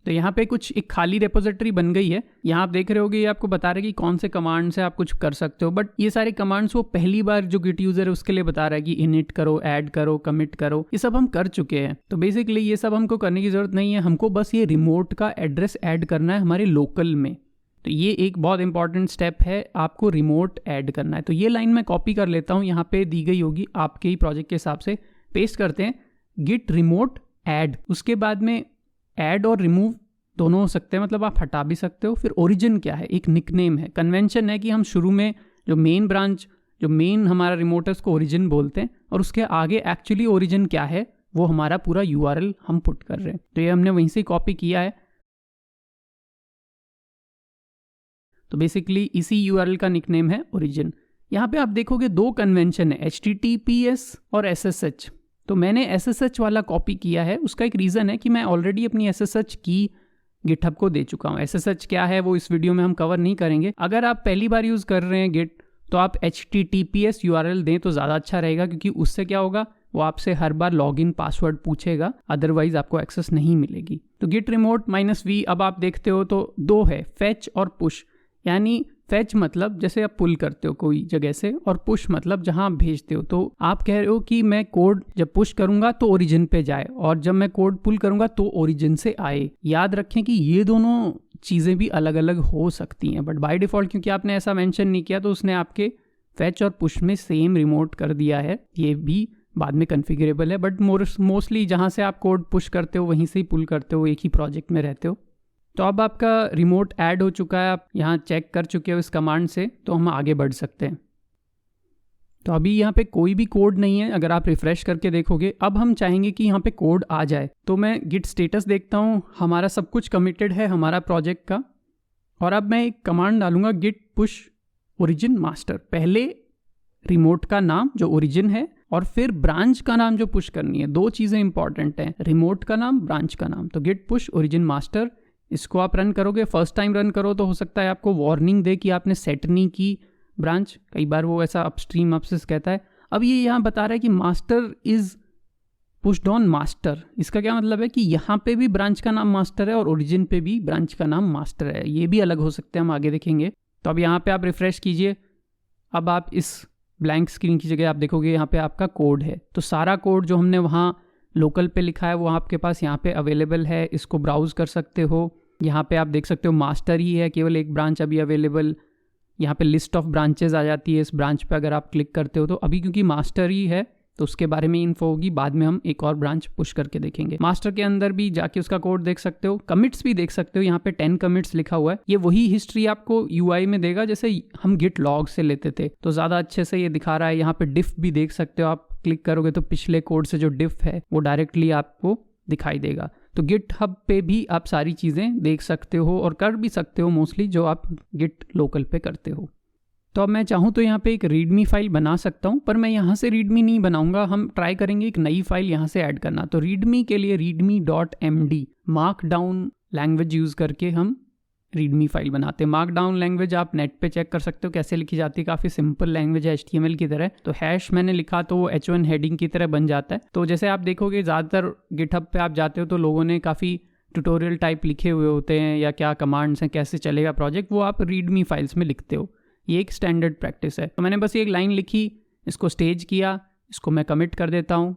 [SPEAKER 1] तो यहाँ पे कुछ एक खाली रिपोजिटरी बन गई है। यहाँ आप देख रहे होगे ये आपको बता रहा है कि कौन से कमांड से आप कुछ कर सकते हो, बट ये सारे कमांड्स वो पहली बार जो गिट यूजर है उसके लिए बता रहा है कि इनिट करो, ऐड करो, कमिट करो। ये सब हम कर चुके हैं। तो बेसिकली ये सब हमको करने की जरूरत नहीं है। हमको बस ये रिमोट का एड्रेस ऐड करना है हमारे लोकल में। तो ये एक बहुत इंपॉर्टेंट स्टेप है, आपको रिमोट ऐड करना है। तो ये लाइन मैं कॉपी कर लेता हूँ, यहाँ पे दी गई होगी आपके ही प्रोजेक्ट के हिसाब से। पेस्ट करते हैं गिट रिमोट ऐड। उसके बाद में ऐड और रिमूव दोनों हो सकते हैं, मतलब आप हटा भी सकते हो। फिर ओरिजिन क्या है, एक निकनेम है, कन्वेंशन है कि हम शुरू में जो मेन ब्रांच, जो मेन हमारा रिमोट है उसको ओरिजिन बोलते हैं, और उसके आगे एक्चुअली ओरिजिन क्या है वो हमारा पूरा यूआरएल हम पुट कर रहे हैं। तो ये हमने वहीं से कॉपी किया है। तो बेसिकली इसी यूआरएल का निकनेम है ओरिजिन। यहाँ पे आप देखोगे दो कन्वेंशन है, HTTPS और SSH। तो मैंने SSH वाला कॉपी किया है। उसका एक रीज़न है कि मैं ऑलरेडी अपनी SSH की गिटहब को दे चुका हूँ। SSH क्या है वो इस वीडियो में हम कवर नहीं करेंगे। अगर आप पहली बार यूज़ कर रहे हैं गिट तो आप HTTPS URL दें तो ज़्यादा अच्छा रहेगा, क्योंकि उससे क्या होगा वो आपसे हर बार लॉगिन पासवर्ड पूछेगा, अदरवाइज आपको एक्सेस नहीं मिलेगी। तो गिट रिमोट -v अब आप देखते हो तो दो है, फेच और पुश। यानी फेच मतलब जैसे आप पुल करते हो कोई जगह से, और पुश मतलब जहां आप भेजते हो। तो आप कह रहे हो कि मैं कोड जब पुश करूंगा तो ओरिजिन पे जाए, और जब मैं कोड पुल करूंगा तो ओरिजिन से आए। याद रखें कि ये दोनों चीज़ें भी अलग अलग हो सकती हैं, बट बाय डिफ़ॉल्ट क्योंकि आपने ऐसा मेंशन नहीं किया तो उसने आपके फेच और पुश में सेम रिमोट कर दिया है। ये भी बाद में कन्फिगरेबल है, बट मोस्टली जहाँ से आप कोड पुश करते हो वहीं से ही पुल करते हो, एक ही प्रोजेक्ट में रहते हो। तो अब आपका रिमोट ऐड हो चुका है, आप यहाँ चेक कर चुके हो इस कमांड से, तो हम आगे बढ़ सकते हैं। तो अभी यहाँ पे कोई भी कोड नहीं है। अगर आप रिफ्रेश करके देखोगे, अब हम चाहेंगे कि यहाँ पे कोड आ जाए। तो मैं गिट स्टेटस देखता हूँ, हमारा सब कुछ कमिटेड है हमारा प्रोजेक्ट का। और अब मैं एक कमांड डालूंगा गिट पुश ओरिजिन मास्टर। पहले रिमोट का नाम जो ओरिजिन है और फिर ब्रांच का नाम जो पुश करनी है। दो चीज़ें इंपॉर्टेंट हैं, रिमोट का नाम, ब्रांच का नाम। तो गिट पुश ओरिजिन मास्टर, इसको आप रन करोगे। फर्स्ट टाइम रन करो तो हो सकता है आपको वार्निंग दे कि आपने सेट नहीं की ब्रांच। कई बार वो ऐसा अपस्ट्रीम आपसे कहता है। अब ये यहाँ बता रहा है कि master is pushed on master. इसका क्या मतलब है कि यहाँ पे भी ब्रांच का नाम मास्टर है और ओरिजिन पे भी ब्रांच का नाम मास्टर है। ये भी अलग हो सकते हैं, हम आगे देखेंगे। तो अब यहाँ पे आप रिफ्रेश कीजिए। अब आप इस ब्लैंक स्क्रीन की जगह आप देखोगे यहाँ पे आपका कोड है। तो सारा कोड जो हमने वहाँ लोकल पे लिखा है वो आपके पास यहाँ पे अवेलेबल है, इसको ब्राउज कर सकते हो। यहाँ पे आप देख सकते हो मास्टर ही है, केवल एक ब्रांच अभी अवेलेबल। यहाँ पे लिस्ट ऑफ ब्रांचेस आ जाती है। इस ब्रांच पे अगर आप क्लिक करते हो तो अभी क्योंकि मास्टर ही है तो उसके बारे में इन्फो होगी। बाद में हम एक और ब्रांच पुश करके देखेंगे। मास्टर के अंदर भी जाके उसका कोड देख सकते हो, कमिट्स भी देख सकते हो। यहाँ पे 10 कमिट्स लिखा हुआ है। ये वही हिस्ट्री आपको यूआई में देगा जैसे हम गिट लॉग से लेते थे, तो ज़्यादा अच्छे से ये दिखा रहा है। यहाँ पे डिफ भी देख सकते हो आप, क्लिक करोगे तो पिछले कोड से जो डिफ है वो डायरेक्टली आपको दिखाई देगा। तो गिट हब पे भी आप सारी चीज़ें देख सकते हो और कर भी सकते हो मोस्टली जो आप गिट लोकल पे करते हो। तो अब मैं चाहूँ तो यहाँ पे एक रीडमी फाइल बना सकता हूँ, पर मैं यहाँ से रीडमी नहीं बनाऊंगा। हम ट्राई करेंगे एक नई फाइल यहाँ से ऐड करना। तो रीडमी के लिए readme.md मार्कडाउन लैंग्वेज यूज़ करके हम रीडमी फाइल बनाते हैं। मार्कडाउन लैंग्वेज आप नेट पे चेक कर सकते हो कैसे लिखी जाती है, काफ़ी सिंपल लैंग्वेज है HTML की तरह। तो हैश मैंने लिखा तो वो H1 हेडिंग की तरह बन जाता है। तो जैसे आप देखोगे ज़्यादातर गिटहब पे आप जाते हो तो लोगों ने काफ़ी ट्यूटोरियल टाइप लिखे हुए होते हैं या क्या कमांड्स हैं, कैसे चलेगा प्रोजेक्ट, वो आप रीडमी फाइल्स में लिखते हो। ये एक स्टैंडर्ड प्रैक्टिस है। तो मैंने बस एक लाइन लिखी, इसको स्टेज किया, इसको मैं कमिट कर देता हूँ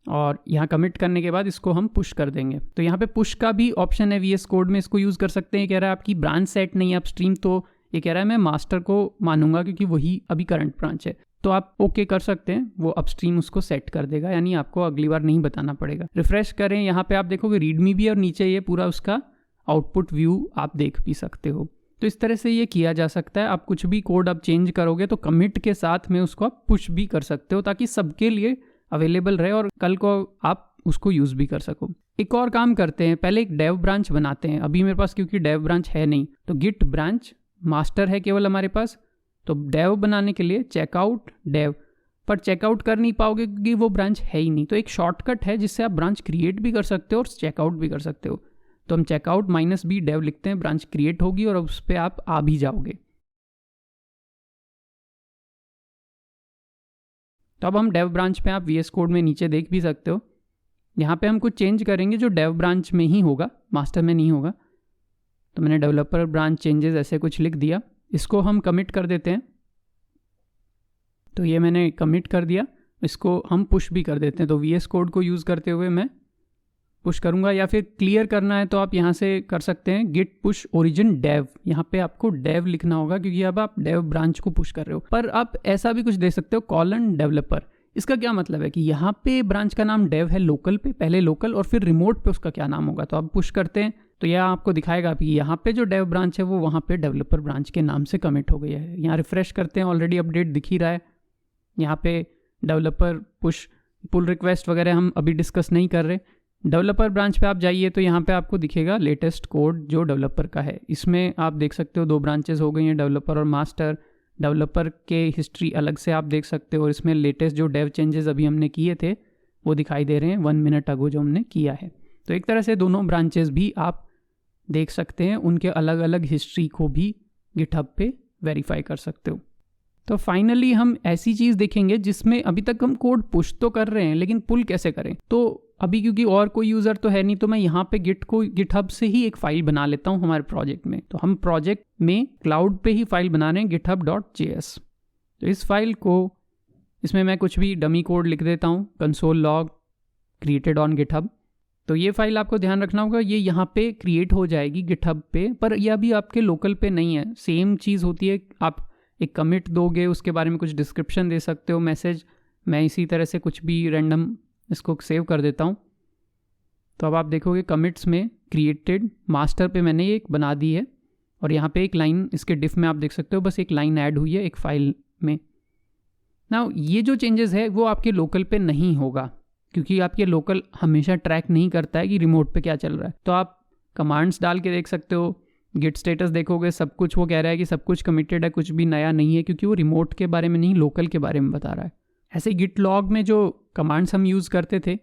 [SPEAKER 1] और यहाँ कमिट करने के बाद इसको हम पुश कर देंगे। तो यहाँ पे पुश का भी ऑप्शन है VS कोड में, इसको यूज़ कर सकते हैं। कह रहा है आपकी ब्रांच सेट नहीं है अपस्ट्रीम, तो ये कह रहा है मैं मास्टर को मानूंगा क्योंकि वही अभी करंट ब्रांच है। तो आप ओके कर सकते हैं, वो अपस्ट्रीम उसको सेट कर देगा, यानी आपको अगली बार नहीं बताना पड़ेगा। रिफ्रेश करें, यहाँ पे आप देखोगे रीडमी भी और नीचे ये पूरा उसका आउटपुट व्यू आप देख भी सकते हो। तो इस तरह से ये किया जा सकता है। आप कुछ भी कोड अब चेंज करोगे तो कमिट के साथ में उसको आप पुश भी कर सकते हो ताकि सबके लिए अवेलेबल रहे और कल को आप उसको यूज़ भी कर सको। एक और काम करते हैं, पहले एक डेव ब्रांच बनाते हैं। अभी मेरे पास क्योंकि डेव ब्रांच है नहीं, तो गिट ब्रांच मास्टर है केवल हमारे पास। तो डेव बनाने के लिए चेकआउट डेव, पर चेकआउट कर नहीं पाओगे क्योंकि वो ब्रांच है ही नहीं। तो एक शॉर्टकट है जिससे आप ब्रांच क्रिएट भी कर सकते हो और चेकआउट भी कर सकते हो। तो हम चेकआउट -b डेव लिखते हैं, ब्रांच क्रिएट होगी और उस पर आप आ भी जाओगे। तो अब हम डेव ब्रांच पे आप VS कोड में नीचे देख भी सकते हो। यहाँ पे हम कुछ चेंज करेंगे जो डेव ब्रांच में ही होगा, मास्टर में नहीं होगा। तो मैंने डेवलपर ब्रांच चेंजेस ऐसे कुछ लिख दिया। इसको हम कमिट कर देते हैं। तो ये मैंने कमिट कर दिया, इसको हम पुश भी कर देते हैं। तो VS कोड को यूज़ करते हुए मैं पुश करूंगा, या फिर क्लियर करना है तो आप यहाँ से कर सकते हैं गिट पुश ओरिजिन डेव। यहाँ पे आपको डेव लिखना होगा क्योंकि अब आप डेव ब्रांच को पुश कर रहे हो। पर आप ऐसा भी कुछ दे सकते हो कॉलन डेवलपर। इसका क्या मतलब है कि यहाँ पे ब्रांच का नाम डेव है लोकल पे, पहले लोकल और फिर रिमोट पे उसका क्या नाम होगा। तो आप पुश करते हैं तो यह आपको दिखाएगा कि यहाँ पे जो डेव ब्रांच है वो वहाँ पे डेवलपर ब्रांच के नाम से कमिट हो गया है। यहाँ रिफ्रेश करते हैं, ऑलरेडी अपडेट दिख ही रहा है। यहाँ पे डेवलपर पुश पुल रिक्वेस्ट वगैरह हम अभी डिस्कस नहीं कर रहे। डेवलपर ब्रांच पे आप जाइए तो यहाँ पे आपको दिखेगा लेटेस्ट कोड जो डेवलपर का है। इसमें आप देख सकते हो 2 ब्रांचेस हो गई हैं, डेवलपर और मास्टर। डेवलपर के हिस्ट्री अलग से आप देख सकते हो और इसमें लेटेस्ट जो डेव चेंजेस अभी हमने किए थे वो दिखाई दे रहे हैं 1 मिनट अगो जो हमने किया है। तो एक तरह से दोनों ब्रांचेस भी आप देख सकते हैं, उनके अलग अलग हिस्ट्री को भी गिटहब पे वेरीफाई कर सकते हो। तो फाइनली हम ऐसी चीज़ देखेंगे जिसमें अभी तक हम कोड पुश तो कर रहे हैं लेकिन पुल कैसे करें। तो अभी क्योंकि और कोई यूज़र तो है नहीं, तो मैं यहाँ पे गिटहब से ही एक फ़ाइल बना लेता हूँ हमारे प्रोजेक्ट में। तो हम प्रोजेक्ट में क्लाउड पे ही फाइल बना रहे हैं github.js। तो इस फाइल को, इसमें मैं कुछ भी डमी कोड लिख देता हूँ, console log created on GitHub. तो ये फाइल आपको ध्यान रखना होगा, ये यहाँ पे क्रिएट हो जाएगी गिटहब पे, पर यह अभी आपके लोकल पे नहीं है। सेम चीज़ होती है, आप एक कमिट दोगे, उसके बारे में कुछ डिस्क्रिप्शन दे सकते हो, मैसेज। मैं इसी तरह से कुछ भी रैंडम इसको सेव कर देता हूँ। तो अब आप देखोगे कमिट्स में क्रिएटेड मास्टर पे मैंने ये एक बना दी है और यहाँ पे एक लाइन इसके डिफ में आप देख सकते हो, बस एक लाइन ऐड हुई है एक फाइल में। नाउ ये जो चेंजेस है वो आपके लोकल पे नहीं होगा क्योंकि आपके लोकल हमेशा ट्रैक नहीं करता है कि रिमोट पे क्या चल रहा है। तो आप कमांड्स डाल के देख सकते हो, गिट स्टेटस देखोगे, सब कुछ वो कह रहा है कि सब कुछ कमिटेड है, कुछ भी नया नहीं है, क्योंकि वो रिमोट के बारे में नहीं लोकल के बारे में बता रहा है। ऐसे गिट लॉग में जो कमांड्स हम यूज़ करते थे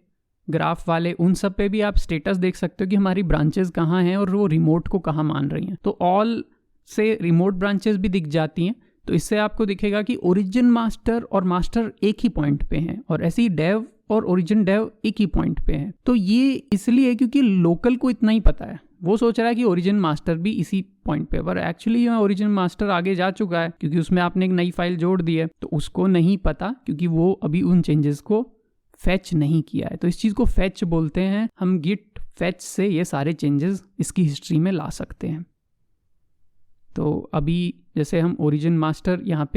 [SPEAKER 1] ग्राफ वाले, उन सब पे भी आप स्टेटस देख सकते हो कि हमारी ब्रांचेस कहाँ हैं और वो रिमोट को कहाँ मान रही हैं। तो ऑल से रिमोट ब्रांचेस भी दिख जाती हैं। तो इससे आपको दिखेगा कि ओरिजिन मास्टर और मास्टर एक ही पॉइंट पे हैं और ऐसे ही डेव और ओरिजिन डेव एक ही पॉइंट पे हैं। तो ये इसलिए क्योंकि लोकल को इतना ही पता है, वो सोच रहा है कि ओरिजिन मास्टर भी इसी पॉइंट पे, पर एक्चुअली ओरिजिन मास्टर आगे जा चुका है क्योंकि उसमें आपने एक नई फाइल जोड़ दी है। तो उसको नहीं पता क्योंकि वो अभी उन चेंजेस को फैच नहीं किया है। तो इस चीज़ को फैच बोलते हैं। हम गिट फैच से ये सारे चेंजेस इसकी हिस्ट्री में ला सकते हैं। तो अभी जैसे हम ओरिजिन मास्टर यहाँ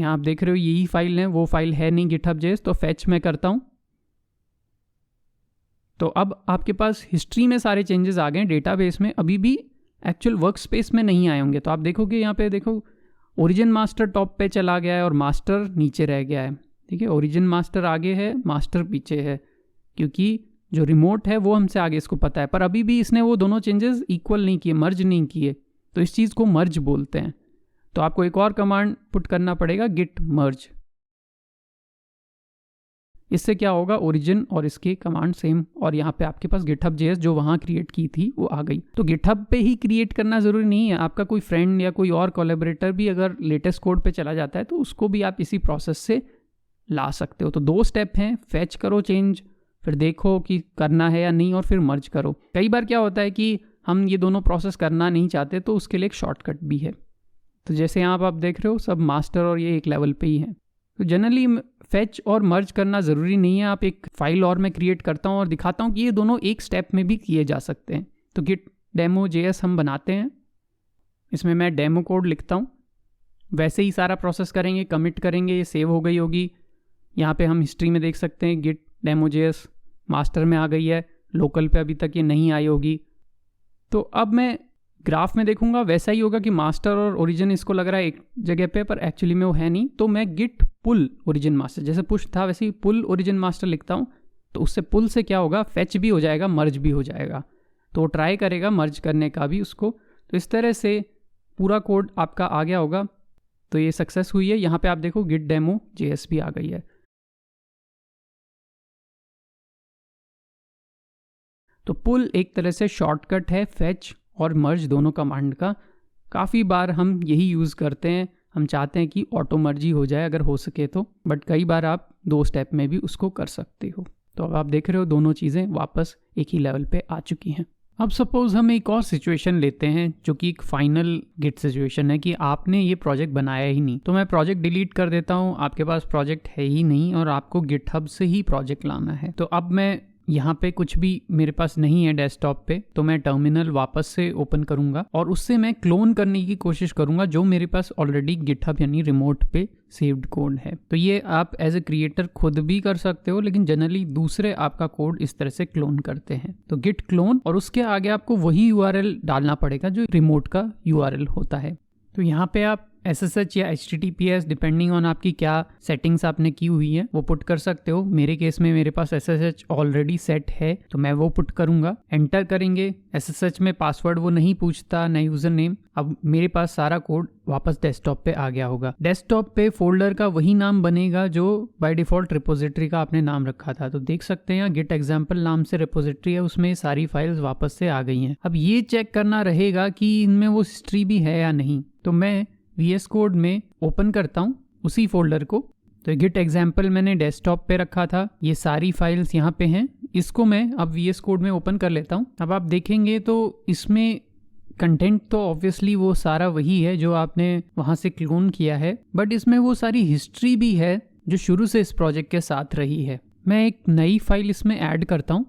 [SPEAKER 1] यहाँ आप देख रहे हो यही फाइल है, वो फाइल है नहीं github.js, तो फैच मैं करता हूँ। तो अब आपके पास हिस्ट्री में सारे चेंजेस आ गए, डेटाबेस में अभी भी एक्चुअल वर्क स्पेस में नहीं आए होंगे। तो आप देखोगे यहाँ पे देखो ओरिजिन मास्टर टॉप पे चला गया है और मास्टर नीचे रह गया है। ठीक है, ओरिजिन मास्टर आगे है, मास्टर पीछे है, क्योंकि जो रिमोट है वो हमसे आगे इसको पता है, पर अभी भी इसने वो दोनों चेंजेस इक्वल नहीं किए, मर्ज नहीं किए, तो इस चीज़ को मर्ज बोलते हैं। तो आपको एक और कमांड पुट करना पड़ेगा, गिट मर्ज। इससे क्या होगा, ओरिजिन और इसकी कमांड सेम, और यहाँ पे आपके पास GitHub.js जो वहाँ क्रिएट की थी वो आ गई। तो GitHub पे ही क्रिएट करना ज़रूरी नहीं है, आपका कोई फ्रेंड या कोई और कोलैबोरेटर भी अगर लेटेस्ट कोड पे चला जाता है तो उसको भी आप इसी प्रोसेस से ला सकते हो। तो 2 स्टेप हैं, फैच करो चेंज, फिर देखो कि करना है या नहीं, और फिर मर्ज करो। कई बार क्या होता है कि हम ये दोनों प्रोसेस करना नहीं चाहते, तो उसके लिए एक शॉर्टकट भी है। तो जैसे यहाँ आप देख रहे हो सब मास्टर और ये एक लेवल पे ही है। तो जनरली फैच और मर्ज करना ज़रूरी नहीं है। आप एक फाइल और मैं क्रिएट करता हूँ और दिखाता हूँ कि ये दोनों एक स्टेप में भी किए जा सकते हैं। तो गिट डेमो JS हम बनाते हैं, इसमें मैं डेमो कोड लिखता हूँ, वैसे ही सारा प्रोसेस करेंगे, कमिट करेंगे, ये सेव हो गई होगी। यहाँ पे हम हिस्ट्री में देख सकते हैं गिट डेमो JS मास्टर में आ गई है, लोकल पे अभी तक ये नहीं आई होगी। तो अब मैं ग्राफ में देखूंगा वैसा ही होगा कि मास्टर और ओरिजिन इसको लग रहा है एक जगह पे, पर एक्चुअली में वो है नहीं। तो मैं गिट पुल ओरिजिन मास्टर, जैसे पुश था वैसे ही पुल ओरिजिन मास्टर लिखता हूँ। तो उससे पुल से क्या होगा, फैच भी हो जाएगा, मर्ज भी हो जाएगा। तो वो ट्राई करेगा मर्ज करने का भी उसको। तो इस तरह से पूरा कोड आपका आ गया होगा। तो ये सक्सेस हुई है। यहाँ पे आप देखो गिट डेमो JS भी आ गई है। तो पुल एक तरह से शॉर्टकट है फैच और मर्ज दोनों कमांड का। काफ़ी बार हम यही यूज़ करते हैं, हम चाहते हैं कि ऑटो मर्जी हो जाए अगर हो सके तो, बट कई बार आप 2 स्टेप में भी उसको कर सकते हो। तो अब आप देख रहे हो दोनों चीज़ें वापस एक ही लेवल पे आ चुकी हैं। अब सपोज हम एक और सिचुएशन लेते हैं जो कि एक फाइनल गिट सिचुएशन है कि आपने ये प्रोजेक्ट बनाया ही नहीं। तो मैं प्रोजेक्ट डिलीट कर देता हूँ, आपके पास प्रोजेक्ट है ही नहीं और आपको गिटहब से ही प्रोजेक्ट लाना है। तो अब मैं यहाँ पे कुछ भी मेरे पास नहीं है डेस्कटॉप पे, तो मैं टर्मिनल वापस से ओपन करूंगा और उससे मैं क्लोन करने की कोशिश करूंगा जो मेरे पास ऑलरेडी गिटहब यानी रिमोट पे सेव्ड कोड है। तो ये आप एज ए क्रिएटर खुद भी कर सकते हो, लेकिन जनरली दूसरे आपका कोड इस तरह से क्लोन करते हैं। तो गिट क्लोन और उसके आगे आपको वही URL डालना पड़ेगा जो रिमोट का URL होता है। तो यहाँ पे आप SSH या HTTPS डिपेंडिंग ऑन आपकी क्या सेटिंग्स आपने की हुई है वो पुट कर सकते हो। मेरे केस में मेरे पास SSH ऑलरेडी सेट है तो मैं वो पुट करूंगा, एंटर करेंगे। SSH में पासवर्ड वो नहीं पूछता, न यूजर नेम। अब मेरे पास सारा कोड वापस डेस्कटॉप पे आ गया होगा। डेस्कटॉप पे फोल्डर का वही नाम बनेगा जो बाय डिफॉल्ट रिपोजिटरी का आपने नाम रखा था। तो देख सकते हैं गिट एग्जाम्पल नाम से रिपोजिटरी है, उसमें सारी फाइल्स वापस से आ गई हैं। अब ये चेक करना रहेगा कि इनमें वो हिस्ट्री भी है या नहीं। तो मैं VS कोड में ओपन करता हूँ उसी फोल्डर को। तो गिट एग्जाम्पल मैंने डेस्कटॉप पे रखा था, ये सारी फाइल्स यहाँ पे हैं। इसको मैं अब VS कोड में ओपन कर लेता हूँ। अब आप देखेंगे तो इसमें कंटेंट तो ऑब्वियसली वो सारा वही है जो आपने वहाँ से क्लोन किया है, बट इसमें वो सारी हिस्ट्री भी है जो शुरू से इस प्रोजेक्ट के साथ रही है। मैं एक नई फाइल इसमें ऐड करता हूँ।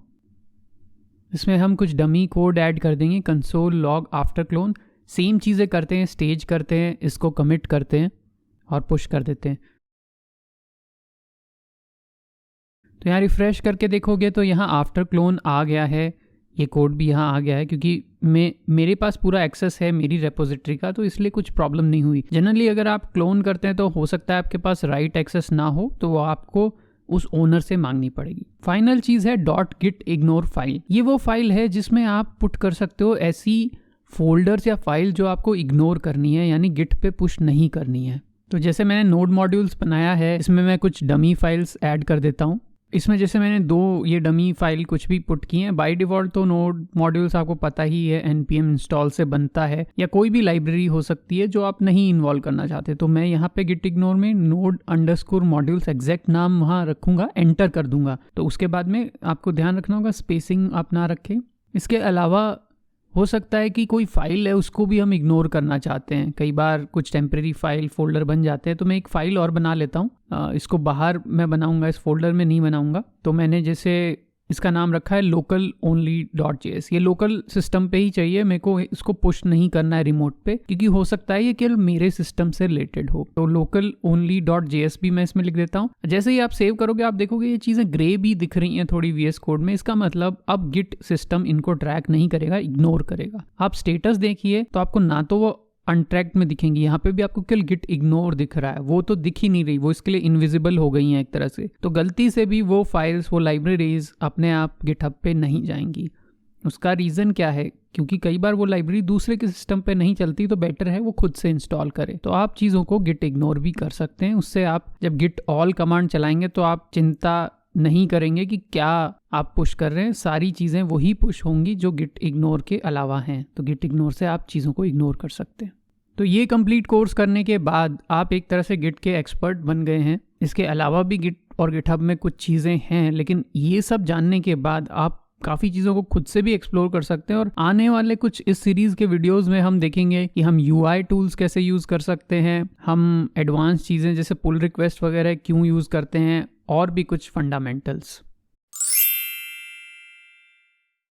[SPEAKER 1] इसमें हम कुछ डमी कोड ऐड कर देंगे, console log after clone. Same चीज़ें करते हैं, स्टेज करते हैं, इसको कमिट करते हैं और पुश कर देते हैं। तो यहाँ रिफ्रेश करके देखोगे तो यहाँ आफ्टर क्लोन आ गया है, ये कोड भी यहाँ आ गया है क्योंकि मेरे पास पूरा एक्सेस है मेरी रेपोजिटरी का, तो इसलिए कुछ प्रॉब्लम नहीं हुई। जनरली अगर आप क्लोन करते हैं तो हो सकता है आपके पास राइट एक्सेस ना हो, तो वो आपको उस ओनर से मांगनी पड़ेगी। फाइनल चीज़ है .git-ignore फाइल। ये वो फाइल है जिसमें आप पुट कर सकते हो ऐसी फोल्डर्स या फाइल जो आपको इग्नोर करनी है, यानी गिट पे पुश नहीं करनी है। तो जैसे मैंने नोड मॉड्यूल्स बनाया है, इसमें मैं कुछ डमी फाइल्स ऐड कर देता हूँ। इसमें जैसे मैंने 2 ये डमी फाइल कुछ भी पुट की हैं। बाय डिफ़ॉल्ट तो नोड मॉड्यूल्स आपको पता ही है npm इंस्टॉल से बनता है, या कोई भी लाइब्रेरी हो सकती है जो आप नहीं इन्वॉल्व करना चाहते। तो मैं यहाँ पे गिट इग्नोर में node_modules एग्जैक्ट नाम वहाँ रखूँगा, एंटर कर दूंगा। तो उसके बाद में आपको ध्यान रखना होगा स्पेसिंग आप ना रखें। इसके अलावा हो सकता है कि कोई फाइल है उसको भी हम इग्नोर करना चाहते हैं। कई बार कुछ टेम्परेरी फाइल फोल्डर बन जाते हैं, तो मैं एक फ़ाइल और बना लेता हूँ। इसको बाहर मैं बनाऊंगा, इस फोल्डर में नहीं बनाऊंगा। तो मैंने जैसे इसका नाम रखा है local-only.js। ये लोकल सिस्टम पे ही चाहिए, मेरे को इसको पुश नहीं करना है रिमोट पे, क्योंकि हो सकता है ये केवल मेरे सिस्टम से रिलेटेड हो। तो local-only.js भी मैं इसमें लिख देता हूँ। जैसे ही आप सेव करोगे आप देखोगे ये चीज़ें ग्रे भी दिख रही हैं थोड़ी VS कोड में। इसका मतलब अब गिट सिस्टम इनको ट्रैक नहीं करेगा, इग्नोर करेगा। आप स्टेटस देखिए तो आपको ना तो वो अनट्रैक्ड में दिखेंगी, यहाँ पे भी आपको केवल गिट इग्नोर दिख रहा है, वो तो दिख ही नहीं रही, वो इसके लिए इनविजिबल हो गई हैं एक तरह से। तो गलती से भी वो फाइल्स, वो लाइब्रेरीज अपने आप गिटहब पे नहीं जाएंगी। उसका रीज़न क्या है? क्योंकि कई बार वो लाइब्रेरी दूसरे के सिस्टम पे नहीं चलती, तो बेटर है वो खुद से इंस्टॉल करे। तो आप चीज़ों को गिट इग्नोर भी कर सकते हैं। उससे आप जब गिट ऑल कमांड चलाएंगे तो आप चिंता नहीं करेंगे कि क्या आप पुश कर रहे हैं, सारी चीज़ें वही पुश होंगी जो गिट इग्नोर के अलावा हैं। तो गिट इग्नोर से आप चीज़ों को इग्नोर कर सकते हैं। तो ये कंप्लीट कोर्स करने के बाद आप एक तरह से गिट के एक्सपर्ट बन गए हैं। इसके अलावा भी गिट और गिटहब में कुछ चीज़ें हैं, लेकिन ये सब जानने के बाद आप काफ़ी चीज़ों को खुद से भी एक्सप्लोर कर सकते हैं। और आने वाले कुछ इस सीरीज़ के वीडियोस में हम देखेंगे कि हम UI टूल्स कैसे यूज़ कर सकते हैं, हम एडवांस चीज़ें जैसे पुल रिक्वेस्ट वगैरह क्यों यूज़ करते हैं, और भी कुछ फंडामेंटल्स।